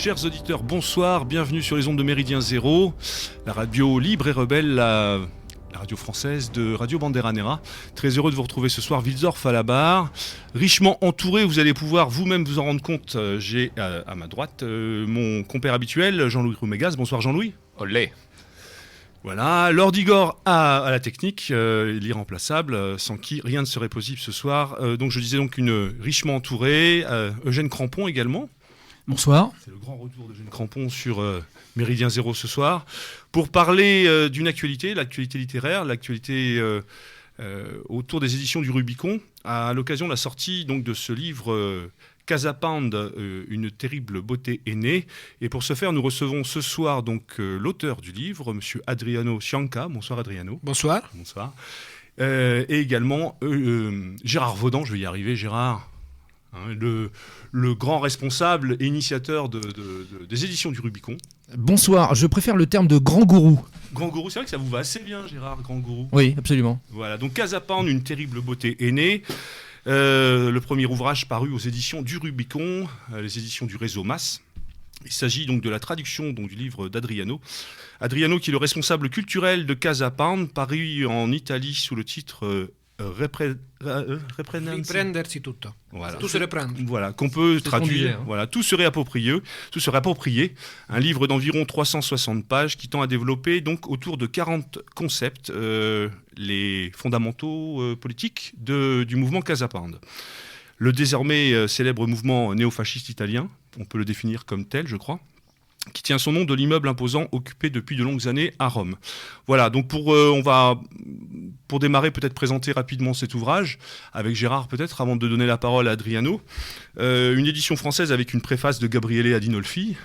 Chers auditeurs, bonsoir, bienvenue sur les ondes de Méridien Zéro, la radio libre et rebelle, la radio française de Radio Bandera Nera. Très heureux de vous retrouver ce soir, Wilsdorf à la barre. Richement entouré, vous allez pouvoir vous-même vous en rendre compte. J'ai à ma droite mon compère habituel, Jean-Louis Roumégas. Bonsoir Jean-Louis. Olé. Voilà, Lord Igor à la technique, l'irremplaçable, sans qui rien ne serait possible ce soir. Donc je disais donc une richement entourée, Eugène Crampon également. Bonsoir. C'est le grand retour d'Eugène Crampon sur Méridien Zéro ce soir, pour parler d'une actualité, l'actualité littéraire, l'actualité autour des éditions du Rubicon, à l'occasion de la sortie donc, de ce livre Casa Pound, une terrible beauté est née. Et pour ce faire, nous recevons ce soir donc l'auteur du livre, monsieur Adriano Cianca. Bonsoir Adriano. Bonsoir. Bonsoir. Et également Gérard Vaudan, je vais y arriver Gérard. Hein, le grand responsable et initiateur des éditions du Rubicon. Bonsoir, je préfère le terme de grand gourou. Grand gourou, c'est vrai que ça vous va assez bien, Gérard, grand gourou. Oui, absolument. Voilà, donc Casa Pound, une terrible beauté est née. Le premier ouvrage paru aux éditions du Rubicon, les éditions du réseau MAS. Il s'agit donc de la traduction donc, du livre d'Adriano. Adriano qui est le responsable culturel de Casa Pound, paru en Italie sous le titre Riprendersi tutto. Voilà. Tout se reprendre. Voilà, qu'on peut traduire. Hein. Voilà, tout serait approprié. Un livre d'environ 360 pages qui tend à développer donc autour de 40 concepts les fondamentaux politiques du mouvement Casa Pound. Le désormais célèbre mouvement néofasciste italien, on peut le définir comme tel, je crois, qui tient son nom de l'immeuble imposant occupé depuis de longues années à Rome. Voilà, donc on va, pour démarrer, peut-être présenter rapidement cet ouvrage, avec Gérard peut-être, avant de donner la parole à Adriano. Une édition française avec une préface de Gabriele Adinolfi.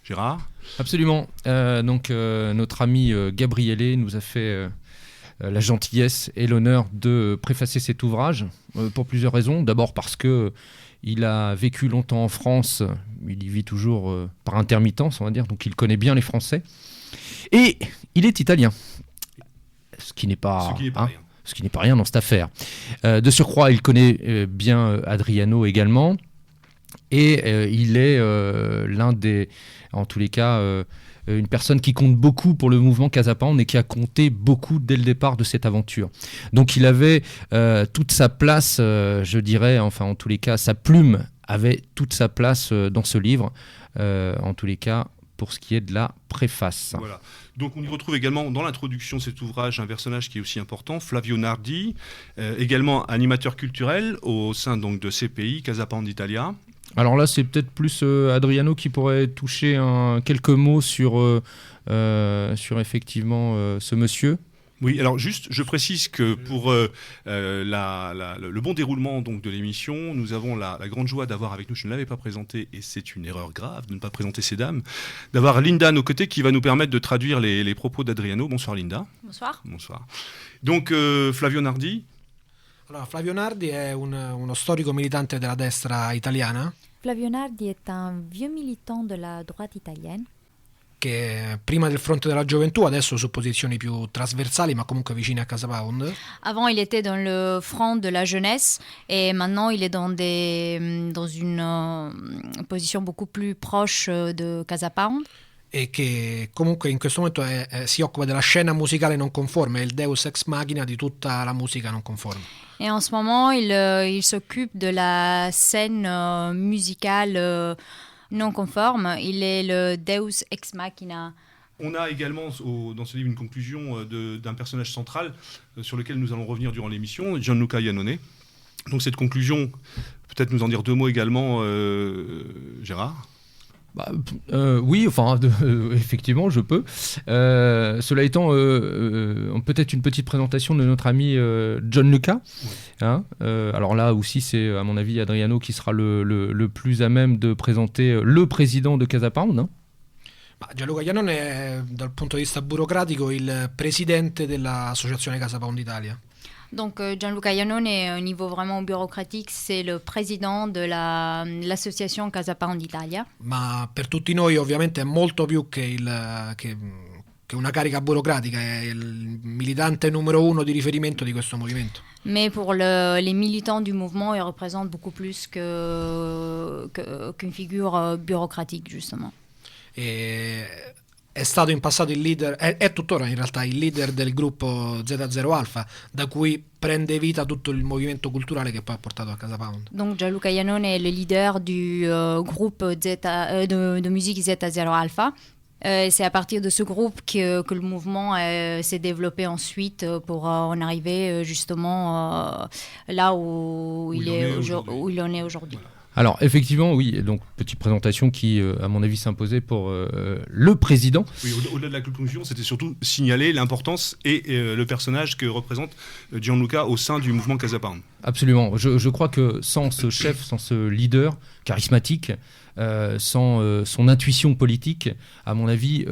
Gérard ? Absolument. Notre ami Gabriele nous a fait la gentillesse et l'honneur de préfacer cet ouvrage, pour plusieurs raisons. D'abord parce que il a vécu longtemps en France, il y vit toujours par intermittence, on va dire, donc il connaît bien les Français. Et il est italien, ce qui n'est pas rien dans cette affaire. De surcroît, il connaît bien Adriano également, et il est l'un des, en tous les cas, une personne qui compte beaucoup pour le mouvement Casa Pound et qui a compté beaucoup dès le départ de cette aventure. Donc il avait toute sa place, je dirais, enfin en tous les cas, sa plume avait toute sa place dans ce livre, en tous les cas pour ce qui est de la préface. Voilà. Donc on y retrouve également dans l'introduction de cet ouvrage un personnage qui est aussi important, Flavio Nardi, également animateur culturel au sein donc, de CPI, Casa Pound Italia. Alors là, c'est peut-être plus Adriano qui pourrait toucher quelques mots sur effectivement ce monsieur. Oui, alors juste, je précise que pour le bon déroulement donc, de l'émission, nous avons la grande joie d'avoir avec nous, je ne l'avais pas présenté, et c'est une erreur grave de ne pas présenter ces dames, d'avoir Linda à nos côtés qui va nous permettre de traduire les propos d'Adriano. Bonsoir Linda. Bonsoir. Bonsoir. Donc Flavio Nardi. Allora, Flavio Nardi è uno storico militante della destra italiana. Flavio Nardi est un vieux militant de la droite italienne che prima del fronte della gioventù, adesso su posizioni più trasversali, ma comunque vicine a Casa Pound. Avant, il était dans le front de la jeunesse et maintenant, il est dans une position beaucoup plus proche de Casa Pound. E che comunque in questo momento si occupa della scena musicale non conforme, è il deus ex machina di tutta la musica non conforme. Et en ce moment, il s'occupe de la scène musicale non conforme. Il est le deus ex machina. On a également dans ce livre une conclusion d'un personnage central sur lequel nous allons revenir durant l'émission, Gianluca Iannone. Donc cette conclusion, peut-être nous en dire deux mots également, Gérard ? Oui, enfin, effectivement, je peux. Cela étant, peut-être une petite présentation de notre ami Gianluca. Oui. Hein, alors là aussi, c'est à mon avis Adriano qui sera le plus à même de présenter le président de Casa Pound. Hein. Gianluca Iannone è, dal punto di vista burocratico, il presidente dell'associazione Casa Pound Italia. Donc Gianluca Iannone, au niveau vraiment bureaucratique, c'est le président de l'association Casa Pound Italia. Ma per tutti noi ovviamente è molto più che che una carica burocratica, è il militante numero uno di riferimento di questo movimento. Mais pour les militants du mouvement, ils représentent beaucoup plus qu'une figure bureaucratique, justement. È stato in passato il leader, è tuttora in realtà il leader del gruppo Z0 Alpha, da cui prende vita tutto il movimento culturale che poi ha portato a Casa Pound. Donc Gianluca Iannone est le leader du groupe de musique Z0 Alpha. C'est à partir de ce groupe que le mouvement s'est développé ensuite pour en arriver justement là où il en est aujourd'hui. Voilà. Alors effectivement, oui, donc petite présentation qui, à mon avis, s'imposait pour le président. Oui, au-delà de la conclusion, c'était surtout signaler l'importance et le personnage que représente Gianluca au sein du mouvement Casa Pound. Absolument. Je crois que sans ce chef, sans ce leader charismatique, sans son intuition politique, à mon avis,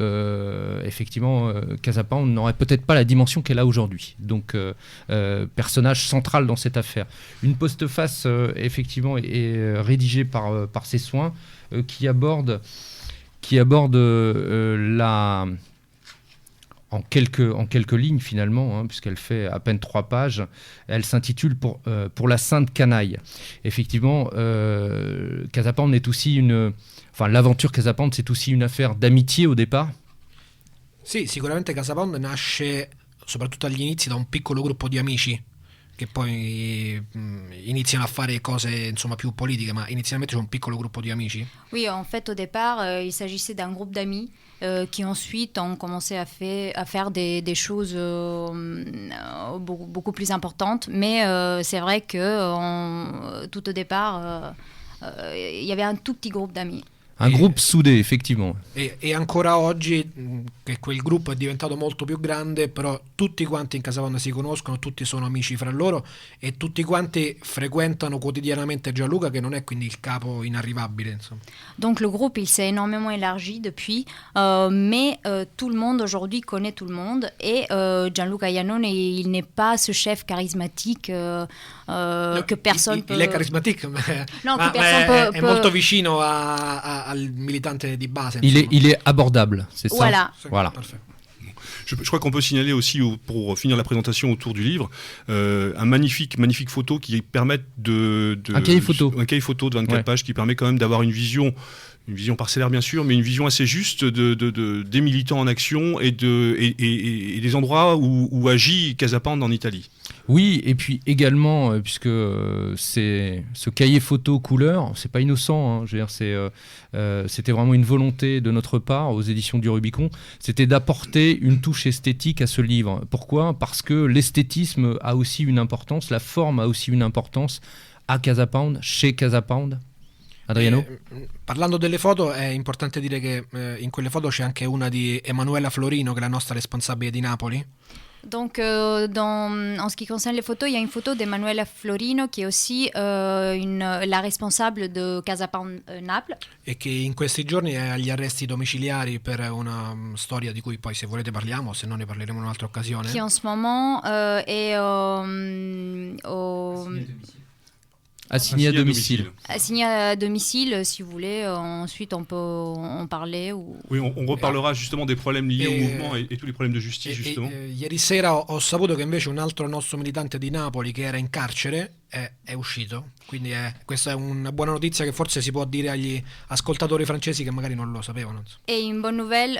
effectivement, Casa Pound n'aurait peut-être pas la dimension qu'elle a aujourd'hui. Donc, personnage central dans cette affaire. Une postface, effectivement, est rédigée par ses soins, qui aborde la... En quelques lignes finalement, hein, puisqu'elle fait à peine 3 pages. Elle s'intitule pour la Sainte Canaille. Effectivement, Casa Pound est aussi l'aventure Casa Pound, c'est aussi une affaire d'amitié au départ. Sì, sicuramente Casa Pound nasce soprattutto agli inizi da un piccolo gruppo di amici che poi iniziano a fare cose insomma più politiche, ma inizialmente c'è un piccolo gruppo di amici. Oui, en fait, au départ, il s'agissait d'un groupe d'amis qui ensuite ont commencé à faire des choses beaucoup plus importantes. Mais c'est vrai que tout au départ, il y avait un tout petit groupe d'amis. Un groupe soudé, effectivement. E ancora oggi che quel gruppo è diventato molto più grande, però tutti quanti in Casa Pound si conoscono, tutti sono amici fra loro e tutti quanti frequentano quotidianamente Gianluca, che non è quindi il capo inarrivabile, insomma. Donc le groupe, il s'est énormément élargi depuis, mais tout le monde aujourd'hui connaît tout le monde et Gianluca Iannone, il n'est pas ce chef charismatique que personne peut... Il è carismatique, No, ma che personne è molto vicino al militante di base. Il est abordable, c'est ça. Voilà. Parfait. Je crois qu'on peut signaler aussi, pour finir la présentation autour du livre, un magnifique photo qui permettent un cahier photo. Un cahier photo de 24 pages qui permet quand même d'avoir une vision parcellaire bien sûr, mais une vision assez juste des militants en action et des endroits où agit Casa Pound en Italie. Oui, et puis également, puisque c'est ce cahier photo couleur, c'est pas innocent, hein, je veux dire, c'était vraiment une volonté de notre part aux éditions du Rubicon, c'était d'apporter une touche esthétique à ce livre. Pourquoi ? Parce que l'esthétisme a aussi une importance, la forme a aussi une importance à Casa Pound, chez Casa Pound. Adriano? Parlando delle foto è importante dire che in quelle foto c'è anche una di Emanuela Florino, che è la nostra responsabile di Napoli. Donc, en ce qui concerne les photos, il y a une photo d'Emanuela Florino qui est aussi la responsable de Casa Pound Naples. E che in questi giorni è agli arresti domiciliari per una storia di cui poi, se volete, parliamo, se no ne parleremo in un'altra occasione. Qui en ce moment est Assigné à domicile. Assigné à domicile, si vous voulez. Ensuite, on peut en parler. Oui, on reparlera justement des problèmes liés au mouvement et tous les problèmes de justice, justement. Ieri sera ho saputo che invece un altro nostro militante di Napoli che era in carcere è uscito. Quindi questa è una buona notizia che forse si può dire agli ascoltatori francesi che magari non lo sapevano. Et une bonne nouvelle,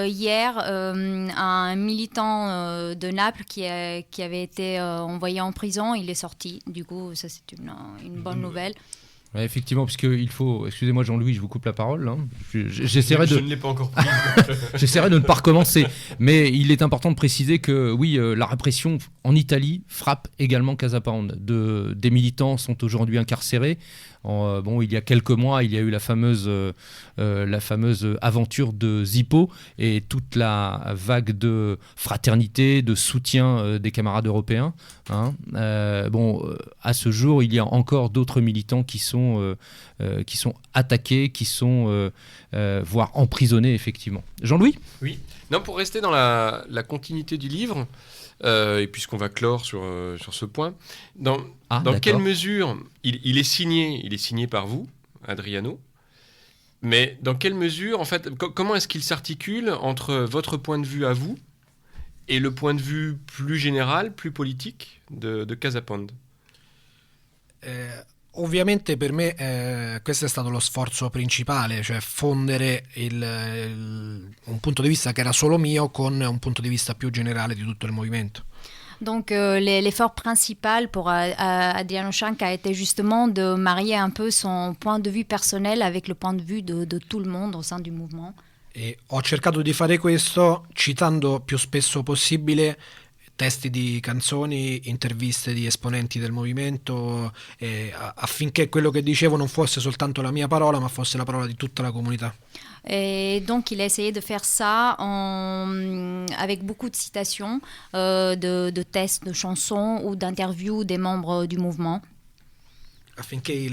hier, un militant de Naples qui avait été envoyé en prison, il est sorti. Du coup, ça c'est une bonne nouvelle. Ouais, effectivement, parce qu'il faut... Excusez-moi Jean-Louis, je vous coupe la parole. Hein. Je ne l'ai pas encore pris. J'essaierai de ne pas recommencer. Mais il est important de préciser que, oui, la répression en Italie frappe également Casa Pound. Des militants sont aujourd'hui incarcérés. Il y a quelques mois, il y a eu la fameuse aventure de Zippo et toute la vague de fraternité, de soutien des camarades européens. Hein. À ce jour, il y a encore d'autres militants qui sont attaqués, qui sont voire emprisonnés, effectivement. Jean-Louis ? Oui. Non, pour rester dans la continuité du livre, et puisqu'on va clore sur ce point, dans quelle mesure il est signé par vous, Adriano, Mais dans quelle mesure, en fait, comment est-ce qu'il s'articule entre votre point de vue à vous et le point de vue plus général, plus politique de Casa Pound? Ovviamente per me questo è stato lo sforzo principale, cioè fondere un punto di vista che era solo mio con un punto di vista più generale di tutto il movimento. Donc l'effort principal pour Adriano Scianca a été justement de marier un peu son point de vue personnel avec le point de vue de tout le monde au sein du mouvement. E ho cercato di fare questo citando più spesso possibile testi di canzoni, interviste di esponenti del movimento, affinché quello che dicevo non fosse soltanto la mia parola, ma fosse la parola di tutta la comunità. Et donc, il a essayé de faire ça avec beaucoup de citations, de tests, de chansons ou d'interviews des membres du mouvement. Affinché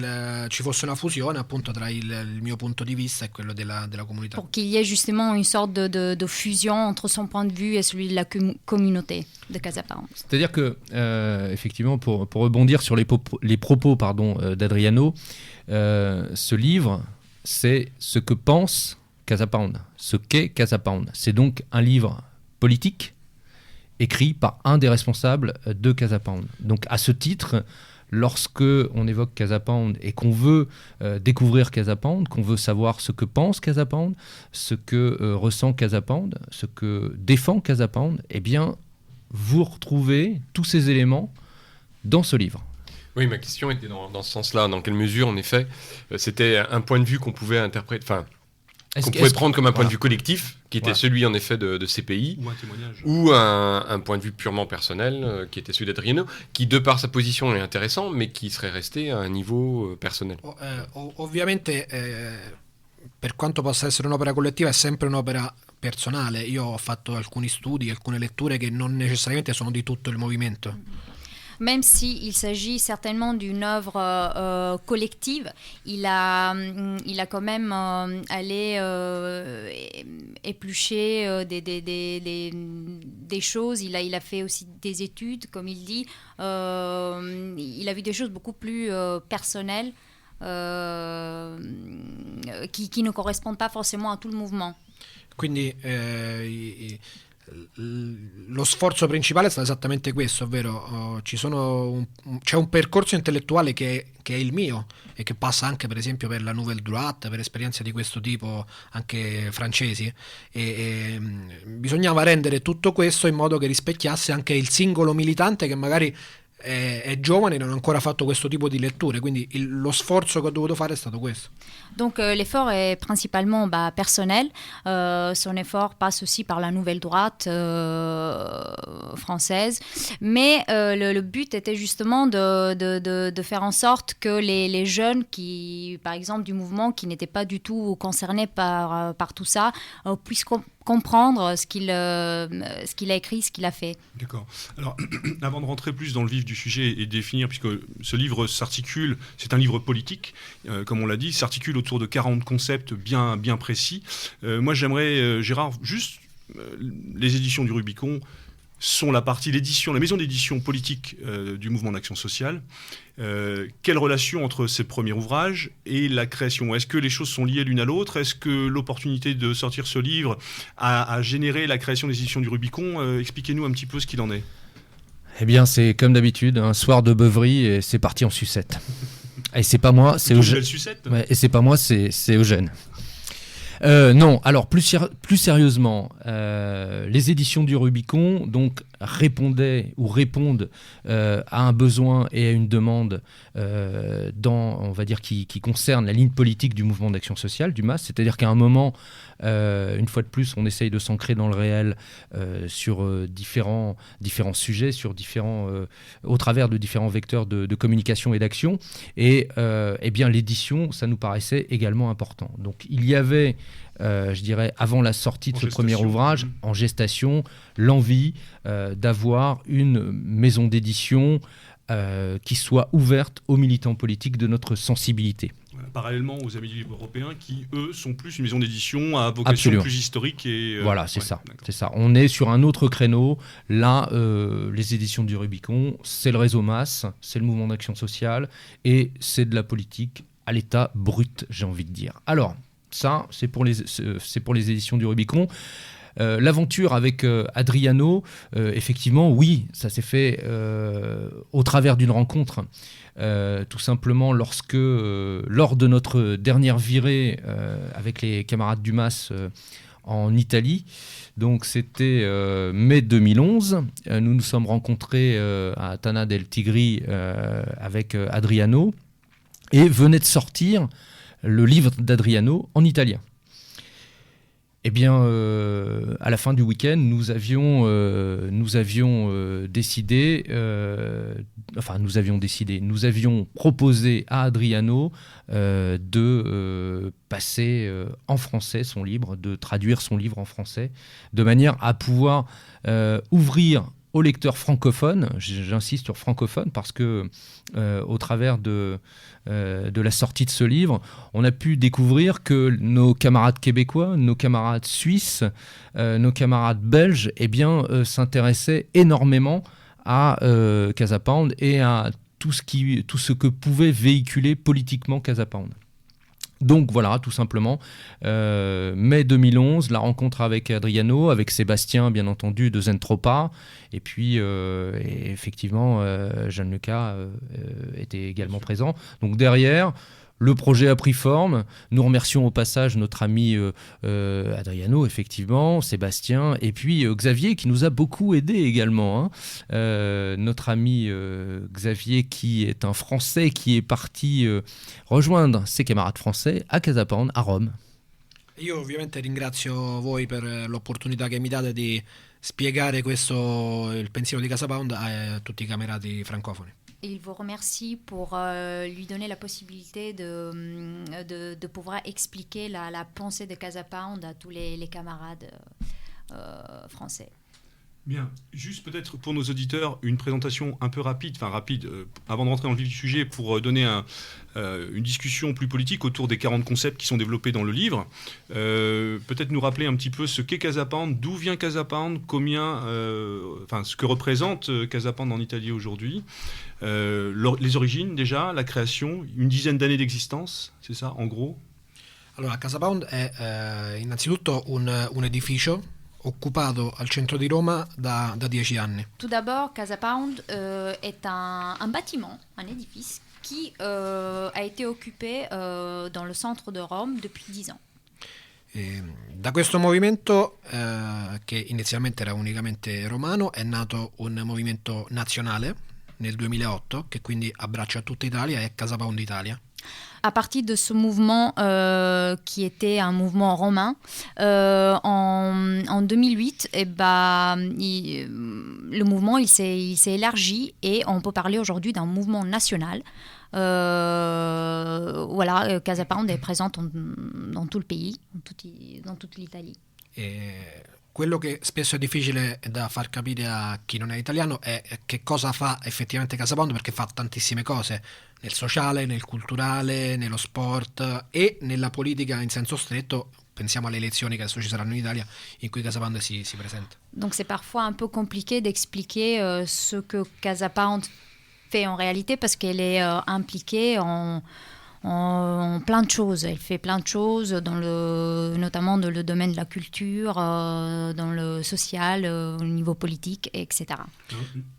ci fosse una fusione appunto tra il mio punto di vista e quello della comunità. Pour qu'il y ait justement une sorte de fusion entre son point de vue et celui de la communauté de Casa Pound. C'est-à-dire que, effectivement, pour rebondir sur les propos d'Adriano, ce livre, c'est ce que pense Casa Pound, ce qu'est Casa Pound. C'est donc un livre politique écrit par un des responsables de Casa Pound. Donc à ce titre, lorsque on évoque Casa Pound et qu'on veut découvrir Casa Pound, qu'on veut savoir ce que pense Casa Pound, ce que ressent Casa Pound, ce que défend Casa Pound, eh bien, vous retrouvez tous ces éléments dans ce livre. Oui, ma question était dans ce sens-là. Dans quelle mesure, en effet, c'était un point de vue qu'on pouvait interpréter, enfin, qu'on pouvait prendre comme un point de vue collectif, qui était celui, en effet, de ces pays, Ou un témoignage. ou un point de vue purement personnel, qui était celui d'Adriano, qui, de par sa position, est intéressant, mais qui serait resté à un niveau personnel. Ovviamente, per quanto possa essere un'opera collettiva, è sempre un'opera personale. Io ho fatto alcuni studi, alcune letture che non necessariamente sono di tutto il movimento. Même s'il s'agit certainement d'une œuvre collective, il a quand même allé éplucher des choses. Il a fait aussi des études, comme il dit. Il a vu des choses beaucoup plus personnelles qui ne correspondent pas forcément à tout le mouvement. Quindi lo sforzo principale è stato esattamente questo, ovvero c'è un percorso intellettuale che è il mio e che passa anche per esempio per la Nouvelle Droite, per esperienze di questo tipo anche francesi, e bisognava rendere tutto questo in modo che rispecchiasse anche il singolo militante che magari è giovane e non ha ancora fatto questo tipo di letture, quindi lo sforzo che ho dovuto fare è stato questo. Donc l'effort est principalement personnel. Son effort passe aussi par la Nouvelle Droite française. Mais le but était justement de faire en sorte que les jeunes, qui, par exemple, du mouvement, qui n'étaient pas du tout concernés par tout ça, puissent comprendre ce qu'il a écrit, ce qu'il a fait. D'accord. Alors, avant de rentrer plus dans le vif du sujet et définir, puisque ce livre s'articule, c'est un livre politique, comme on l'a dit, s'articule autour de 40 concepts bien précis. Moi, j'aimerais, Gérard, juste les éditions du Rubicon sont la partie l'édition, la maison d'édition politique du mouvement d'action sociale. Quelle relation entre ces premiers ouvrages et la création? Est-ce que les choses sont liées l'une à l'autre? Est-ce que l'opportunité de sortir ce livre a généré la création des éditions du Rubicon? Expliquez-nous un petit peu ce qu'il en est. Eh bien, c'est comme d'habitude, un soir de beuverie et c'est parti en sucette. Et c'est pas moi, c'est Eugène. Ouais, et c'est pas moi, c'est Eugène. Non, alors plus sérieusement, les éditions du Rubicon donc répondent à un besoin et à une demande on va dire qui concerne la ligne politique du mouvement d'action sociale, du MAS, c'est-à-dire qu'à un moment, une fois de plus, on essaye de s'ancrer dans le réel sur différents sujets, au travers de différents vecteurs de communication et d'action, et eh bien l'édition, ça nous paraissait également important. Donc il y avait je dirais, avant la sortie de ce premier ouvrage, en gestation, l'envie d'avoir une maison d'édition qui soit ouverte aux militants politiques de notre sensibilité. Voilà, parallèlement aux Amis du Livre européens qui, eux, sont plus une maison d'édition à vocation Absolument. plus historique. Voilà, c'est ça. On est sur un autre créneau. Là, les éditions du Rubicon, c'est le réseau MAS, c'est le mouvement d'action sociale et c'est de la politique à l'état brut, j'ai envie de dire. Alors, Ça, c'est pour les éditions du Rubicon. L'aventure avec Adriano, effectivement, oui, ça s'est fait au travers d'une rencontre. Tout simplement lors de notre dernière virée avec les camarades du MAS en Italie, donc c'était mai 2011, nous nous sommes rencontrés à Tana del Tigri avec Adriano, et venait de sortir le livre d'Adriano en italien. Eh bien, à la fin du week-end, nous avions proposé à Adriano de passer en français son livre, de traduire son livre en français, de manière à pouvoir ouvrir aux lecteurs francophones, j'insiste sur francophone parce que au travers de la sortie de ce livre, on a pu découvrir que nos camarades québécois, nos camarades suisses, nos camarades belges, eh bien, s'intéressaient énormément à Casa Pound et à tout ce que pouvait véhiculer politiquement Casa Pound. Donc voilà, tout simplement, mai 2011, la rencontre avec Adriano, avec Sébastien, bien entendu, de Zentropa, et puis et effectivement, Gianluca était également présent. Donc derrière, le projet a pris forme. Nous remercions au passage notre ami Adriano, effectivement, Sébastien, et puis Xavier qui nous a beaucoup aidé également. Notre ami Xavier, qui est un Français qui est parti rejoindre ses camarades français à Casa Pound, à Rome. Io ovviamente ringrazio voi per l'opportunità che mi date di spiegare il pensiero di Casa Pound a tutti i camerati francofoni. Il vous remercie pour lui donner la possibilité de pouvoir expliquer la pensée de Casa Pound à tous les camarades français. Bien, juste peut-être pour nos auditeurs, une présentation un peu rapide, avant de rentrer dans le vif du sujet, pour donner une discussion plus politique autour des 40 concepts qui sont développés dans le livre. Peut-être nous rappeler un petit peu ce qu'est Casa Pound, d'où vient Casa Pound, ce que représente Casa Pound en Italie aujourd'hui, les origines déjà, la création, une dizaine d'années d'existence, c'est ça en gros? Allora, Casa Pound è innanzitutto un edificio occupato al centro di Roma da 10 anni. Tout d'abord, Casa Pound est un bâtiment, un édifice qui a été occupé dans le centre de Rome depuis 10 ans. Da questo movimento, che inizialmente era unicamente romano, è nato un movimento nazionale nel 2008 che quindi abbraccia tutta Italia e Casa Pound Italia. À partir de ce mouvement qui était un mouvement romain, en 2008, le mouvement il s'est élargi et on peut parler aujourd'hui d'un mouvement national. Casa Pound est présente dans tout le pays, dans toute l'Italie. Quello che spesso è difficile da far capire a chi non è italiano è che cosa fa effettivamente Casa Pound, perché fa tantissime cose nel sociale, nel culturale, nello sport e nella politica in senso stretto. Pensiamo alle elezioni che adesso ci saranno in Italia in cui Casa Pound si presenta. Donc c'est parfois un peu compliqué d'expliquer ce que Casa Pound fait en réalité parce qu'elle est impliquée en plein de choses. Elle fait plein de choses, notamment dans le domaine de la culture, dans le social, au niveau politique, etc.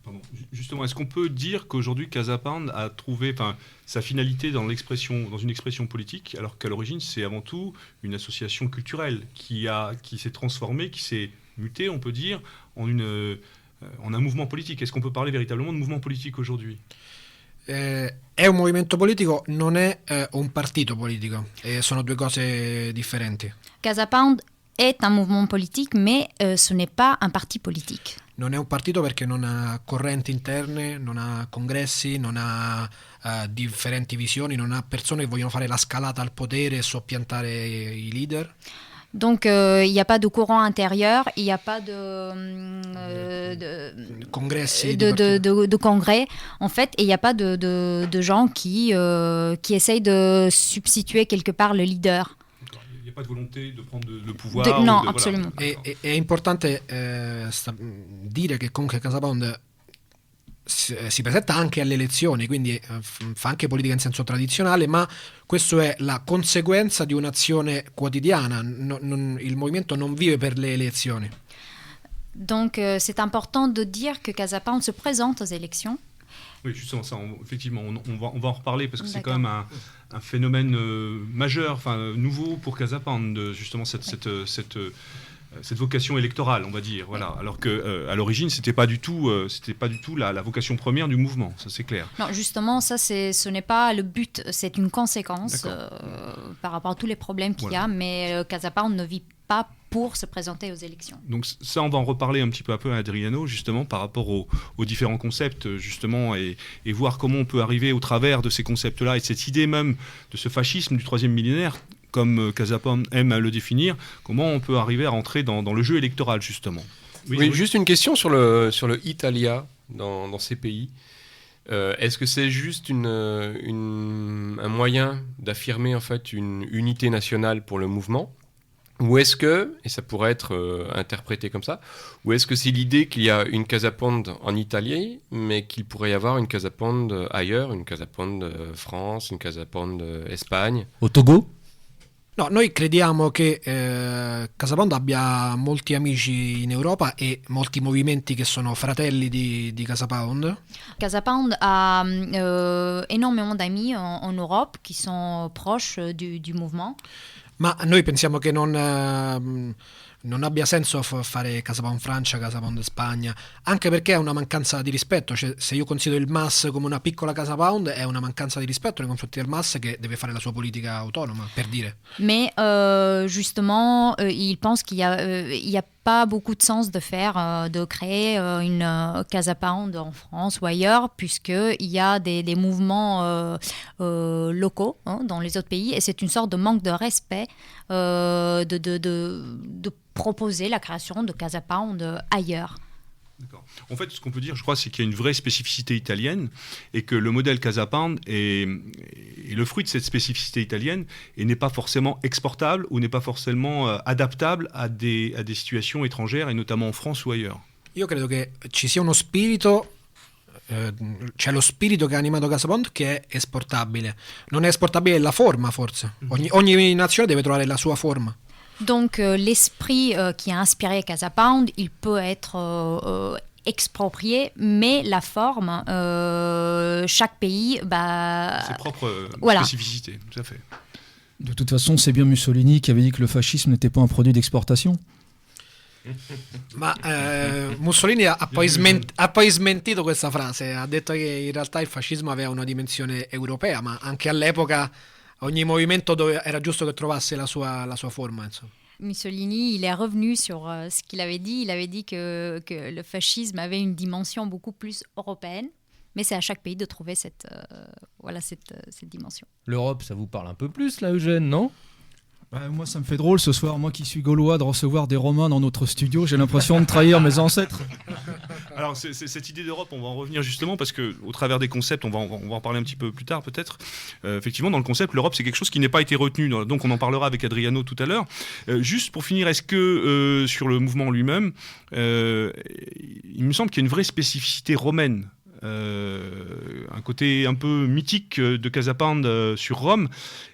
Pardon. Justement, est-ce qu'on peut dire qu'aujourd'hui Casa Pound a trouvé sa finalité dans une expression politique, alors qu'à l'origine c'est avant tout une association culturelle qui s'est transformée, qui s'est mutée, on peut dire, en un mouvement politique? Est-ce qu'on peut parler véritablement de mouvement politique aujourd'hui? È un movimento politico, non è un partito politico, sono due cose differenti. Casa Pound est un mouvement politique, mais ce n'est pas un parti politique. Non è un partito perché non ha correnti interne, non ha congressi, non ha differenti visioni, non ha persone che vogliono fare la scalata al potere e soppiantare i leader. Donc il n'y a pas de courant intérieur, il n'y a pas de congrès en fait, et il n'y a pas de gens qui essayent de substituer quelque part le leader. Il n'y a pas de volonté de prendre le pouvoir. No, assolutamente. È importante dire che comunque Casa Pound si presenta anche alle elezioni, quindi fa anche politica in senso tradizionale, ma questo è la conseguenza di un'azione quotidiana. Il movimento non vive per le elezioni. Donc c'est important de dire que Casa Pound se présente aux élections. Oui, justement, ça, effectivement, on va en reparler parce que c'est quand même un phénomène majeur, nouveau pour Casa Pound, justement cette vocation électorale, on va dire, voilà. Alors que à l'origine, c'était pas du tout la vocation première du mouvement, ça c'est clair. Non, justement, ça ce n'est pas le but, c'est une conséquence par rapport à tous les problèmes qu'il y a, mais Casa Pound ne vit pas pour se présenter aux élections. Donc ça, on va en reparler un petit peu à Adriano, justement, par rapport aux différents concepts, justement, et voir comment on peut arriver au travers de ces concepts-là et de cette idée même de ce fascisme du troisième millénaire, comme Casa Pound aime à le définir, comment on peut arriver à rentrer dans le jeu électoral, justement. Oui, juste une question sur le Italia dans ces pays. Est-ce que c'est juste un moyen d'affirmer en fait une unité nationale pour le mouvement ? Ou est-ce que, et ça pourrait être interprété comme ça, ou est-ce que c'est l'idée qu'il y a une Casa Pound en Italie, mais qu'il pourrait y avoir une Casa Pound ailleurs, une Casa Pound France, une Casa Pound Espagne ? Au Togo ? No, noi crediamo che Casa Pound abbia molti amici in Europa e molti movimenti che sono fratelli di Casa Pound. Casa Pound a énormément d'amis en Europe qui sont proches du mouvement. Ma noi pensiamo che non abbia senso fare Casa Pound Francia, Casa Pound Spagna, anche perché è una mancanza di rispetto. Cioè, se io considero il MAS come una piccola Casa Pound, è una mancanza di rispetto nei confronti del MAS che deve fare la sua politica autonoma, per dire. Mais justement, il pense qu'il y a pas beaucoup de sens de créer une Casa Pound en France ou ailleurs, puisqu'il y a des mouvements locaux dans les autres pays, et c'est une sorte de manque de respect de proposer la création de Casa Pound ailleurs. D'accord. En fait, ce qu'on peut dire, je crois, c'est qu'il y a une vraie spécificité italienne et que le modèle Casa Pound est le fruit de cette spécificité italienne et n'est pas forcément exportable ou n'est pas forcément adaptable à des situations étrangères et notamment en France ou ailleurs. Io credo che ci sia uno spirito, c'è lo spirito che ha animato Casa Pound che è esportabile. Non è esportabile la forma, forse. Ogni nazione deve trovare la sua forma. Donc l'esprit qui a inspiré Casa Pound, il peut être exproprié, mais la forme, chaque pays... ses propres spécificités, tout à fait. De toute façon, c'est bien Mussolini qui avait dit que le fascisme n'était pas un produit d'exportation. Ma Mussolini ha poi smentito questa frase, ha detto che in realtà il fascismo aveva una dimensione europea, ma anche all'epoca ogni movimento era giusto che trovasse la sua forma, insomma. Mussolini, il est revenu sur ce qu'il avait dit. Il avait dit que le fascisme avait une dimension beaucoup plus européenne, mais c'est à chaque pays de trouver cette dimension. L'Europe, ça vous parle un peu plus, là, Eugène, non ? Moi, ça me fait drôle ce soir, moi qui suis gaulois, de recevoir des Romains dans notre studio. J'ai l'impression de trahir mes ancêtres. Alors, c'est cette idée d'Europe, on va en revenir justement, parce qu'au travers des concepts, on va en parler un petit peu plus tard peut-être. Effectivement, dans le concept, l'Europe, c'est quelque chose qui n'est pas été retenu. Donc, on en parlera avec Adriano tout à l'heure. Juste pour finir, est-ce que sur le mouvement lui-même, il me semble qu'il y a une vraie spécificité romaine, un côté un peu mythique de Casa Pound sur Rome.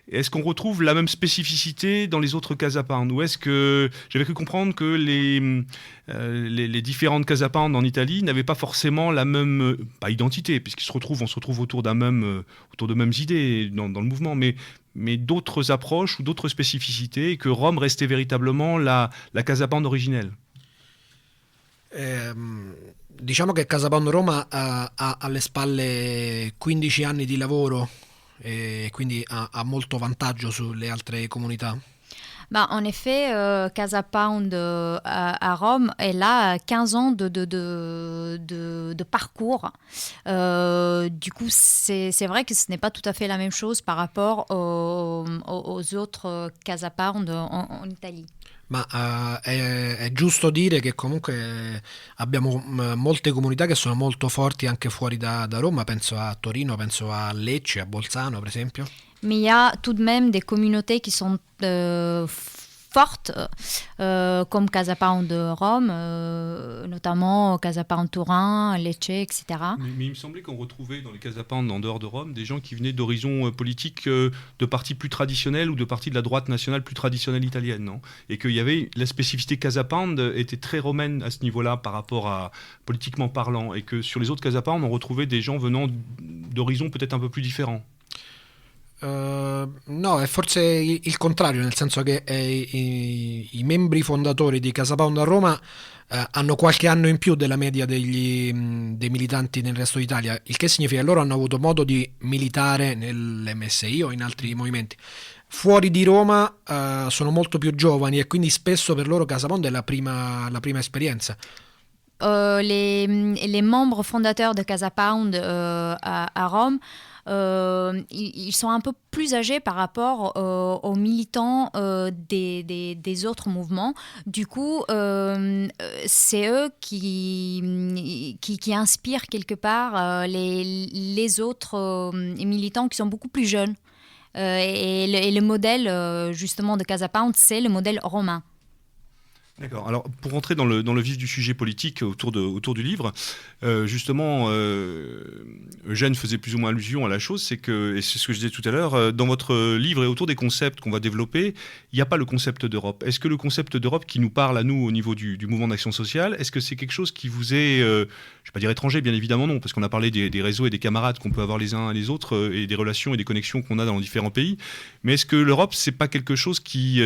Est-ce qu'on retrouve la même spécificité dans les autres Casa Pound, ou est-ce que j'avais cru comprendre que les différentes Casa Pound en Italie n'avaient pas forcément la même identité, puisqu'on se retrouve autour de mêmes idées dans le mouvement, mais d'autres approches ou d'autres spécificités, et que Rome restait véritablement la Casa Pound originelle. Diciamo che Casa Pound Roma ha alle spalle 15 anni di lavoro e quindi ha molto vantaggio sulle altre comunità. En effet, Casa Pound à Rome, elle a 15 ans de parcours. Du coup, c'est vrai que ce n'est pas tout à fait la même chose par rapport aux autres Casa Pound en Italie. Ma è giusto dire che comunque abbiamo molte comunità che sono molto forti anche fuori da Roma, penso a Torino, penso a Lecce, a Bolzano per esempio. Mais il y a tout de même des communautés qui sont fortes, comme Casa Pound de Rome, notamment Casa Pound Turin, Lecce, etc. Mais il me semblait qu'on retrouvait dans les Casa Pound en dehors de Rome des gens qui venaient d'horizons politiques de partis plus traditionnels ou de partis de la droite nationale plus traditionnelle italienne, non? Et qu'il y avait la spécificité Casa Pound était très romaine à ce niveau-là par rapport à politiquement parlant, et que sur les autres Casa Pound on retrouvait des gens venant d'horizons peut-être un peu plus différents. No, è forse il contrario, nel senso che i membri fondatori di Casa Pound a Roma hanno qualche anno in più della media dei militanti nel resto d'Italia, il che significa che loro hanno avuto modo di militare nell'MSI o in altri movimenti. Fuori di Roma sono molto più giovani e quindi spesso per loro Casa Pound è la prima esperienza. Les membres fondateurs de Casa Pound à Rome, ils sont un peu plus âgés par rapport aux militants des autres mouvements. Du coup, c'est eux qui inspirent quelque part les autres militants qui sont beaucoup plus jeunes. Et le modèle justement de Casa Pound, c'est le modèle romain. D'accord. Alors, pour rentrer dans le vif du sujet politique autour du livre, justement, Eugène faisait plus ou moins allusion à la chose, c'est que, et c'est ce que je disais tout à l'heure, dans votre livre et autour des concepts qu'on va développer, il n'y a pas le concept d'Europe. Est-ce que le concept d'Europe qui nous parle à nous au niveau du mouvement d'action sociale, est-ce que c'est quelque chose qui vous est, je ne vais pas dire étranger, bien évidemment non, parce qu'on a parlé des réseaux et des camarades qu'on peut avoir les uns et les autres, et des relations et des connexions qu'on a dans différents pays, mais est-ce que l'Europe, c'est pas quelque chose qui...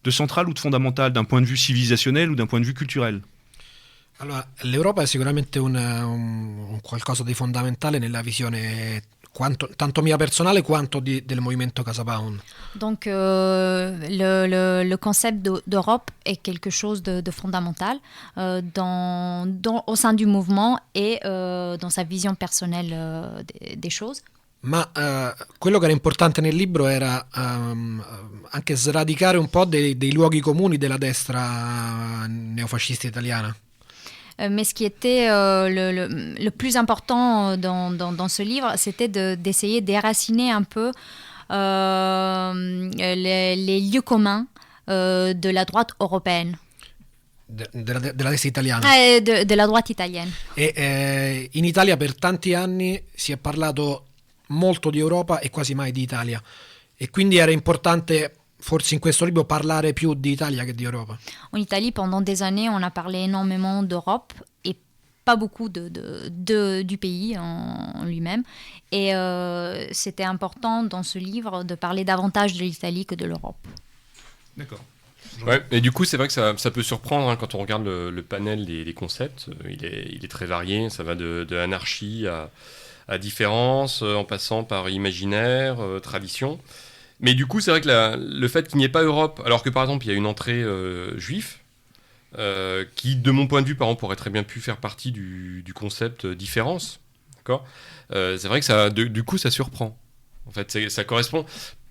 de central ou de fondamental d'un point de vue civilisationnel ou d'un point de vue culturel? Allora, l'Europa è sicuramente un qualcosa di fondamentale nella visione tanto mia personale quanto del movimento Casa Pound. Donc le concept d'Europe est quelque chose de fondamental au sein du mouvement et dans sa vision personnelle des choses. Ma quello che era importante nel libro era anche sradicare un po' dei luoghi comuni della destra neofascista italiana. Mais ce qui était le plus important dans ce livre, c'était d'essayer de déraciner un peu les lieux communs de la droite européenne. Della destra italiana. De la droite italienne. E in Italia per tanti anni si è parlato molto di Europa e quasi mai di Italia, e quindi era importante forse in questo libro parlare più di Italia che di Europa. En Italie, pendant des années, on a parlé énormément d'Europe et pas beaucoup du pays en lui-même. Et c'était important dans ce livre de parler davantage de l'Italie que de l'Europe. D'accord. Ouais, et du coup, c'est vrai que ça peut surprendre hein, quand on regarde le panel des concepts. Il est très varié, ça va de anarchie à différence, en passant par imaginaire, tradition. Mais du coup, c'est vrai que le fait qu'il n'y ait pas Europe, alors que par exemple, il y a une entrée juif, qui, de mon point de vue, par exemple, aurait très bien pu faire partie du concept différence. D'accord c'est vrai que ça, du coup, ça surprend. En fait, ça correspond...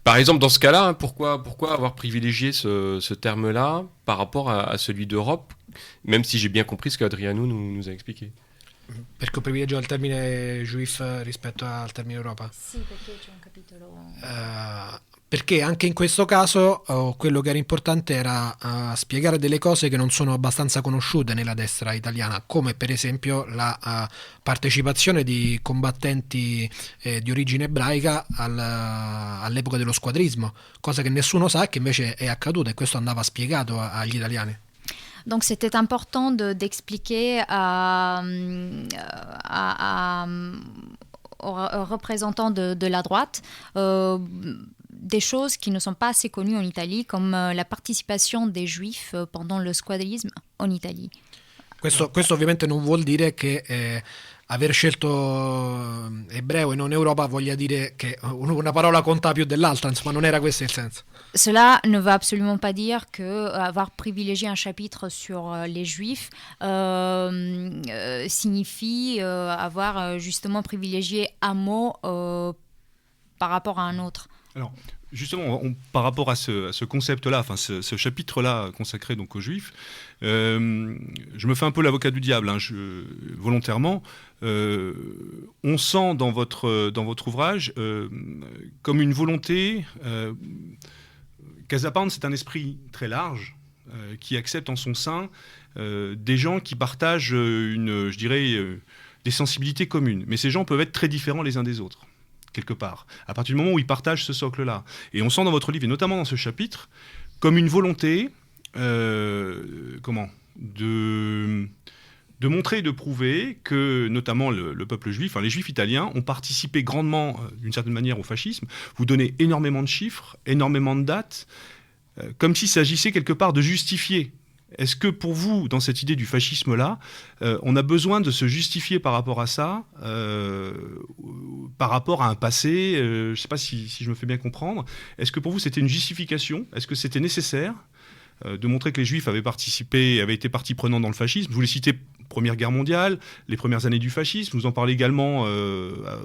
Par exemple, dans ce cas-là, hein, pourquoi avoir privilégié ce terme-là par rapport à celui d'Europe, même si j'ai bien compris ce qu'Adriano nous a expliqué. Perché ho privilegiato il termine juif rispetto al termine Europa? Sì, perché c'è un capitolo... Perché anche in questo caso quello che era importante era spiegare delle cose che non sono abbastanza conosciute nella destra italiana, come per esempio la partecipazione di combattenti di origine ebraica all'epoca dello squadrismo, cosa che nessuno sa e che invece è accaduta, e questo andava spiegato agli italiani. Donc c'était important d'expliquer aux représentants de la droite des choses qui ne sont pas assez connues en Italie, comme la participation des Juifs pendant le squadrisme en Italie. Questo ovviamente non vuol dire che aver scelto ebreo e non Europa voglia dire che una parola conta più dell'altra, insomma non era questo il senso. Cela ne veut absolument pas dire que avoir privilégié un chapitre sur les Juifs signifie avoir justement privilégié un mot par rapport à un autre. Alors, justement, par rapport à ce concept-là, enfin ce chapitre-là consacré donc aux Juifs, je me fais un peu l'avocat du diable, hein, volontairement. On sent dans votre ouvrage comme une volonté Casa Pound, c'est un esprit très large qui accepte en son sein des gens qui partagent des sensibilités communes. Mais ces gens peuvent être très différents les uns des autres, quelque part, à partir du moment où ils partagent ce socle-là. Et on sent dans votre livre, et notamment dans ce chapitre, comme une volonté de montrer et de prouver que, notamment le peuple juif, les juifs italiens, ont participé grandement, d'une certaine manière, au fascisme. Vous donnez énormément de chiffres, énormément de dates, comme s'il s'agissait quelque part de justifier. Est-ce que pour vous, dans cette idée du fascisme-là, on a besoin de se justifier par rapport à ça, par rapport à un passé, je ne sais pas si je me fais bien comprendre. Est-ce que pour vous, c'était une justification ? Est-ce que c'était nécessaire de montrer que les Juifs avaient été partie prenante dans le fascisme ? Je voulais citer Première Guerre mondiale, les premières années du fascisme. Vous en parlez également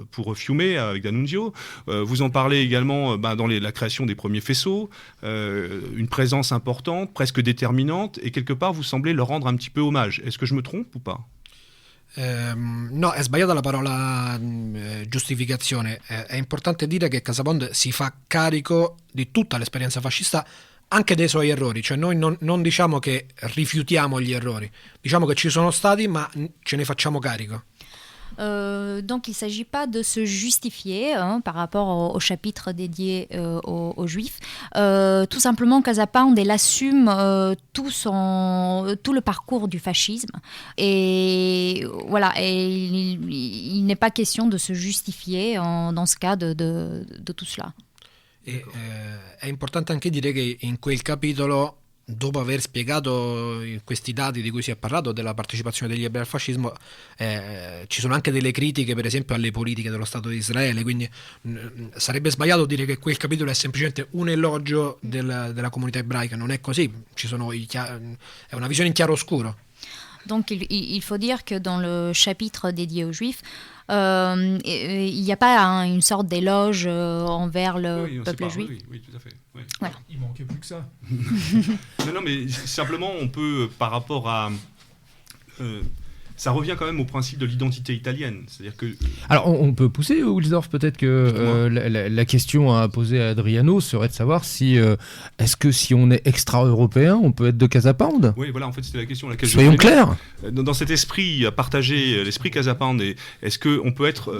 pour Fiume avec D'Annunzio. Vous en parlez également dans la création des premiers faisceaux, une présence importante, presque déterminante, et quelque part vous semblez leur rendre un petit peu hommage. Est-ce que je me trompe ou pas ? No, è sbagliata la parola giustificazione. È importante dire che Casa Pound si fa carico di tutta l'esperienza fascista, anche dei suoi errori, cioè noi non diciamo che rifiutiamo gli errori, diciamo che ci sono stati ma ce ne facciamo carico. Donc il ne s'agit pas de se justifier par rapport au chapitre dédié aux Juifs. Tout simplement, Casa Pound, elle assume tout le parcours du fascisme. Et voilà, et il n'est pas question de se justifier dans ce cas de tout cela. È importante anche dire che in quel capitolo, dopo aver spiegato questi dati di cui si è parlato della partecipazione degli ebrei al fascismo, ci sono anche delle critiche per esempio alle politiche dello Stato di Israele, quindi sarebbe sbagliato dire che quel capitolo è semplicemente un elogio della comunità ebraica. Non è così, è una visione in chiaroscuro. Donc il faut dire que dans le chapitre dédié aux Juifs, il n'y a pas une sorte d'éloge envers le peuple juif. Oui, tout à fait. Oui. Voilà. Il manquait plus que ça. Non, mais simplement, on peut, par rapport à... ça revient quand même au principe de l'identité italienne. C'est-à-dire que... Alors, on peut pousser, Wilsdorf, peut-être que la question à poser à Adriano serait de savoir si, est-ce que si on est extra-européen, on peut être de Casa Pound ? Oui, voilà, en fait, c'était la question à laquelle Soyons clairs. Dans cet esprit à partager, l'esprit Casa Pound, est-ce qu'on peut être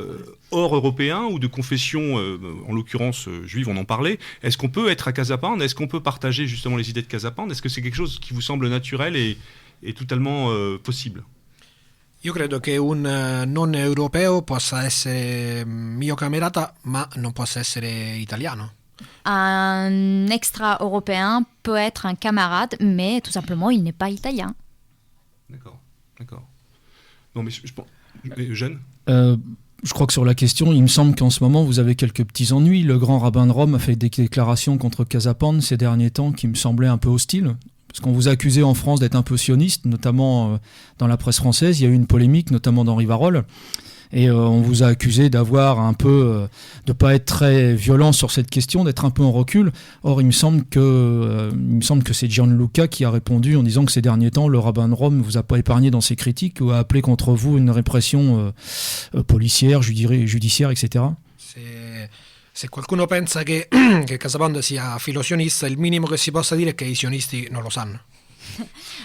hors européen ou de confession, en l'occurrence juive, on en parlait, est-ce qu'on peut être à Casa Pound ? Est-ce qu'on peut partager justement les idées de Casa Pound ? Est-ce que c'est quelque chose qui vous semble naturel et totalement possible ? Io credo che un non europeo possa essere mio camerata, ma non possa essere italiano. Un extra-européen peut être un camarade, mais tout simplement, il n'est pas italien. D'accord. Non, mais je pense... Eugène ? Je crois que sur la question, il me semble qu'en ce moment, vous avez quelques petits ennuis. Le grand rabbin de Rome a fait des déclarations contre Casa Pound ces derniers temps qui me semblaient un peu hostiles. Parce qu'on vous a accusé en France d'être un peu sioniste, notamment dans la presse française. Il y a eu une polémique, notamment dans Rivarol. Et on vous a accusé d'avoir un peu, de pas être très violent sur cette question, d'être un peu en recul. Or, il me semble que c'est Gianluca qui a répondu en disant que ces derniers temps, le rabbin de Rome ne vous a pas épargné dans ses critiques ou a appelé contre vous une répression policière, judiciaire, etc. Se qualcuno pensa che Casa Pound sia filosionista, il minimo che si possa dire è che i sionisti non lo sanno.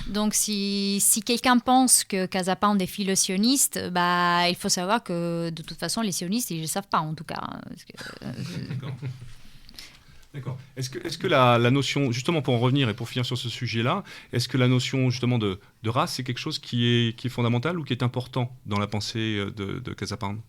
Donc si quelqu'un pense que Casa Pound est philo-sioniste, il faut savoir que de toute façon les sionistes ils ne le savent pas en tout cas. D'accord. Est-ce que la notion, justement pour en revenir et pour finir sur ce sujet-là, est-ce que la notion justement de race c'est quelque chose qui est fondamental ou qui est important dans la pensée de Casa Pound ?